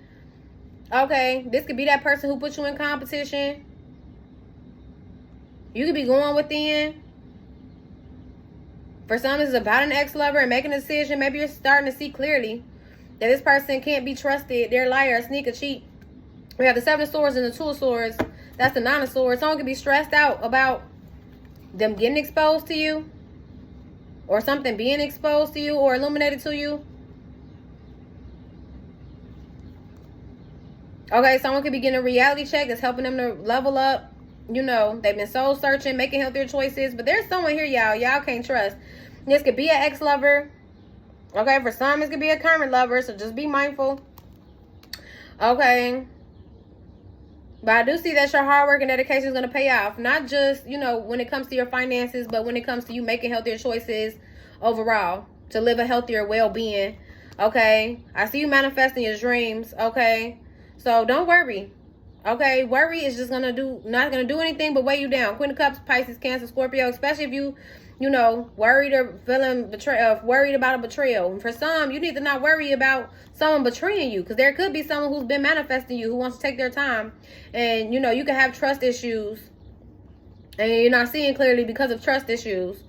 Speaker 1: Okay, this could be that person who put you in competition. You could be going within. For some, this is about an ex-lover and making a decision. Maybe you're starting to see clearly that this person can't be trusted. They're a liar, a sneak, a cheat. We have the Seven of Swords and the Two of Swords. That's the Nine of Swords. Someone could be stressed out about them getting exposed to you, or something being exposed to you or illuminated to you. Okay, someone could be getting a reality check that's helping them to level up. You know, they've been soul searching, making healthier choices. But there's someone here, y'all can't trust. This could be an ex-lover. Okay, for some, this could be a current lover. So just be mindful. Okay. But I do see that your hard work and dedication is going to pay off. Not just, you know, when it comes to your finances, but when it comes to you making healthier choices overall. To live a healthier well-being. Okay. I see you manifesting your dreams. Okay. So don't worry. Okay, worry is just not gonna do anything but weigh you down. Queen of Cups, Pisces, Cancer, Scorpio, especially if you know, worried or feeling worried about a betrayal. And for some, you need to not worry about someone betraying you, because there could be someone who's been manifesting you who wants to take their time, and you know, you can have trust issues, and you're not seeing clearly because of trust issues.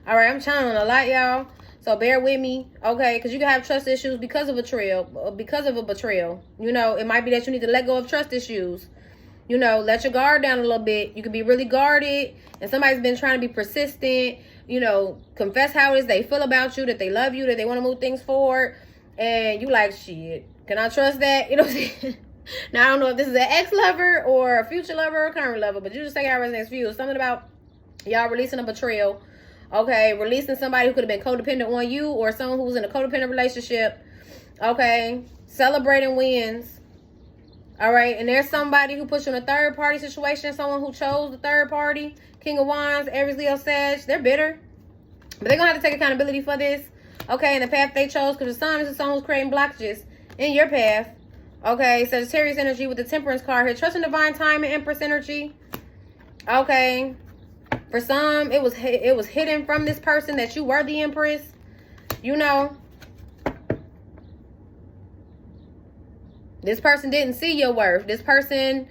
Speaker 1: All right, I'm channeling a lot, y'all. So bear with me, okay? Because you can have trust issues because of a betrayal. You know, it might be that you need to let go of trust issues. You know, let your guard down a little bit. You can be really guarded, and somebody's been trying to be persistent. You know, confess how it is they feel about you, that they love you, that they want to move things forward. And you like, shit, can I trust that? You know what I'm saying? Now, I don't know if this is an ex-lover or a future lover or a current lover, but you just take out resonates for you. It's something about y'all releasing a betrayal. Okay, releasing somebody who could have been codependent on you, or someone who was in a codependent relationship. Okay, celebrating wins. All right, and there's somebody who puts you in a third party situation, someone who chose the third party. King of Wands, Aries, Leo, Sag. They're bitter, but they're going to have to take accountability for this. Okay, and the path they chose, because the sun is someone who's creating blockages in your path. Okay, Sagittarius energy with the Temperance card here. Trust in divine time and Empress energy. Okay. For some, it was hidden from this person that you were the Empress. You know. This person didn't see your worth. This person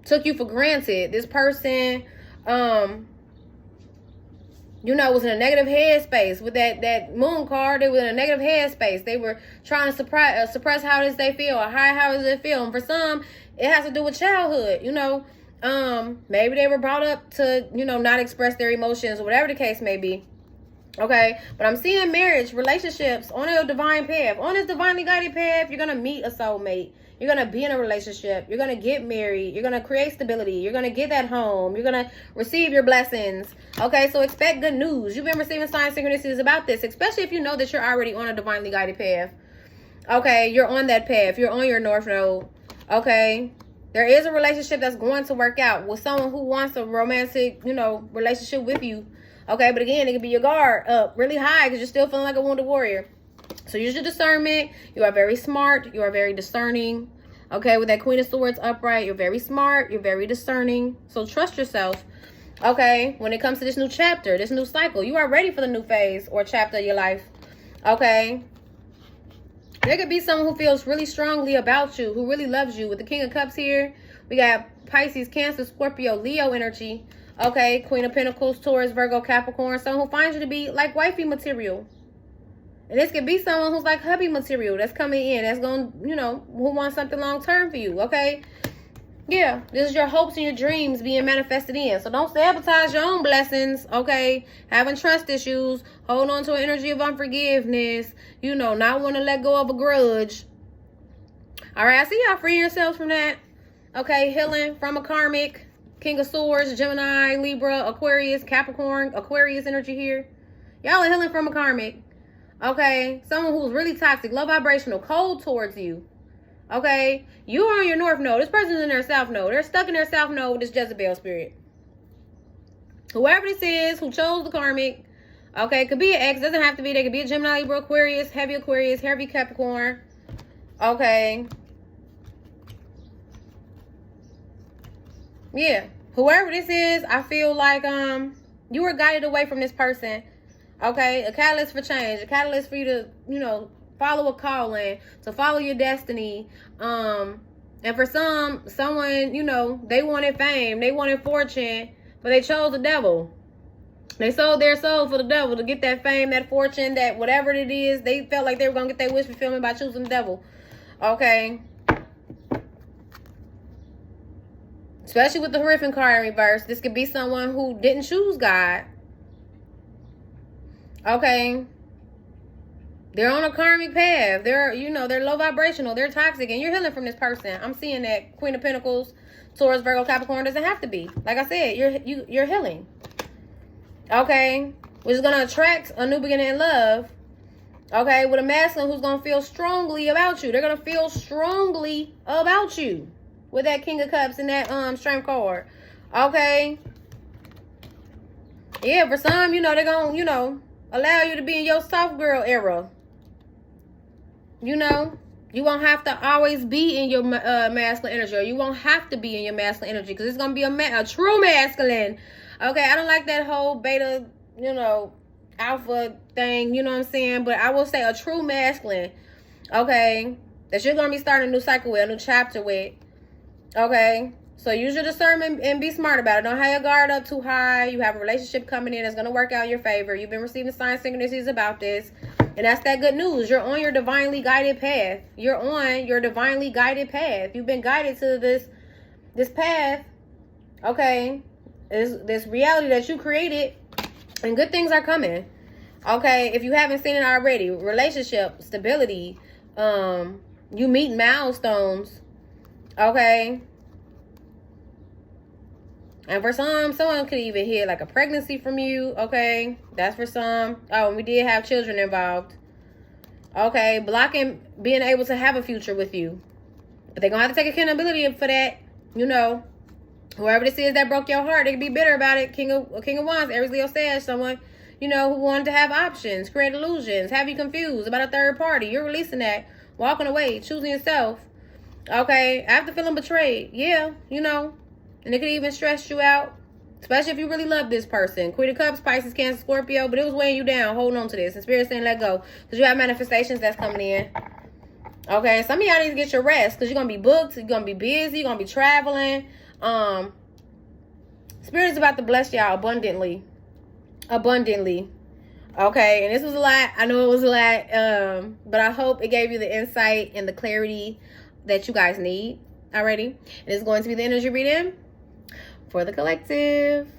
Speaker 1: took you for granted. This person, you know, was in a negative headspace. With that moon card, they were in a negative headspace. They were trying to suppress how does they feel, or how does it feel. And for some, it has to do with childhood, you know. Maybe they were brought up to, you know, not express their emotions, or whatever the case may be. Okay, but I'm seeing marriage, relationships on your divine path. On this divinely guided path, you're going to meet a soulmate. You're going to be in a relationship. You're going to get married. You're going to create stability. You're going to get that home. You're going to receive your blessings. Okay, so expect good news. You've been receiving signs, synchronicities about this, especially if you know that you're already on a divinely guided path. Okay, you're on that path. You're on your North Node. Okay, there is a relationship that's going to work out with someone who wants a romantic, you know, relationship with you. Okay, but again, it could be your guard up really high because you're still feeling like a wounded warrior. So use your discernment. You are very smart. You are very discerning. Okay, with that Queen of Swords upright, you're very smart. You're very discerning. So trust yourself. Okay, when it comes to this new chapter, this new cycle, you are ready for the new phase or chapter of your life. Okay. There could be someone who feels really strongly about you, who really loves you. With the King of Cups here, we got Pisces, Cancer, Scorpio, Leo energy. Okay, Queen of Pentacles, Taurus, Virgo, Capricorn. Someone who finds you to be like wifey material. And this could be someone who's like hubby material that's coming in. That's going to, you know, who wants something long term for you. Okay. Yeah. This is your hopes and your dreams being manifested in. So don't sabotage your own blessings. Okay. Having trust issues. Hold on to an energy of unforgiveness. You know, not want to let go of a grudge. All right. I see y'all freeing yourselves from that. Okay. Healing from a karmic. King of Swords, Gemini, Libra, Aquarius, Capricorn, Aquarius energy here. Y'all are healing from a karmic. Okay. Someone who's really toxic, low vibrational, cold towards you. Okay. You are on your North Node. This person's in their South Node. They're stuck in their South Node with this Jezebel spirit. Whoever this is who chose the karmic. Okay. Could be an ex. Doesn't have to be. They could be a Gemini, Libra, Aquarius, heavy Capricorn. Okay. Yeah, whoever this is, I feel like you were guided away from this person. Okay, a catalyst for change, a catalyst for you to, you know, follow a calling, to follow your destiny. And for someone, you know, they wanted fame, they wanted fortune, but they chose the devil. They sold their soul for the devil to get that fame, that fortune, that whatever it is. They felt like they were gonna get their wish fulfillment by choosing the devil. Okay. Especially with the Hierophant card in reverse. This could be someone who didn't choose God. Okay. They're on a karmic path. They're, you know, they're low vibrational. They're toxic. And you're healing from this person. I'm seeing that Queen of Pentacles, Taurus, Virgo, Capricorn. Doesn't have to be. Like I said, you're healing. Okay. Which is going to attract a new beginning in love. Okay. With a masculine who's going to feel strongly about you. They're going to feel strongly about you. With that King of Cups and that Strength card. Okay. Yeah, for some, you know, they're going to, you know, allow you to be in your soft girl era. You know, you won't have to always be in your masculine energy. Or you won't have to be in your masculine energy. Because it's going to be a true masculine. Okay, I don't like that whole beta, you know, alpha thing. You know what I'm saying? But I will say a true masculine. Okay. That you're going to be starting a new cycle with, a new chapter with. Okay, so use your discernment and be smart about it. Don't have your guard up too high. You have a relationship coming in that's going to work out in your favor. You've been receiving signs, synchronicities about this. And that's that good news. You're on your divinely guided path. You're on your divinely guided path. You've been guided to this path. Okay, this reality that you created. And good things are coming. Okay, if you haven't seen it already. Relationship, stability. You meet milestones. Okay. And for someone could even hear like a pregnancy from you. Okay. That's for some. Oh, and we did have children involved. Okay. Blocking being able to have a future with you. But they're going to have to take accountability for that. You know. Whoever this is that broke your heart, they could be bitter about it. King of Wands, Aries, Leo, Sag, someone, you know, who wanted to have options, create illusions, have you confused about a third party. You're releasing that. Walking away. Choosing yourself. Okay, after feeling betrayed, yeah, you know, and it could even stress you out, especially if you really love this person. Queen of Cups, Pisces, Cancer, Scorpio, but it was weighing you down. Hold on to this. And Spirit saying let go, because you have manifestations that's coming in. Okay, some of y'all need to get your rest, because you're going to be booked, you're going to be busy, you're going to be traveling. Spirit is about to bless y'all abundantly. Abundantly. Okay, and this was a lot. I know it was a lot, but I hope it gave you the insight and the clarity that you guys need already. And it's going to be the energy reading for the collective.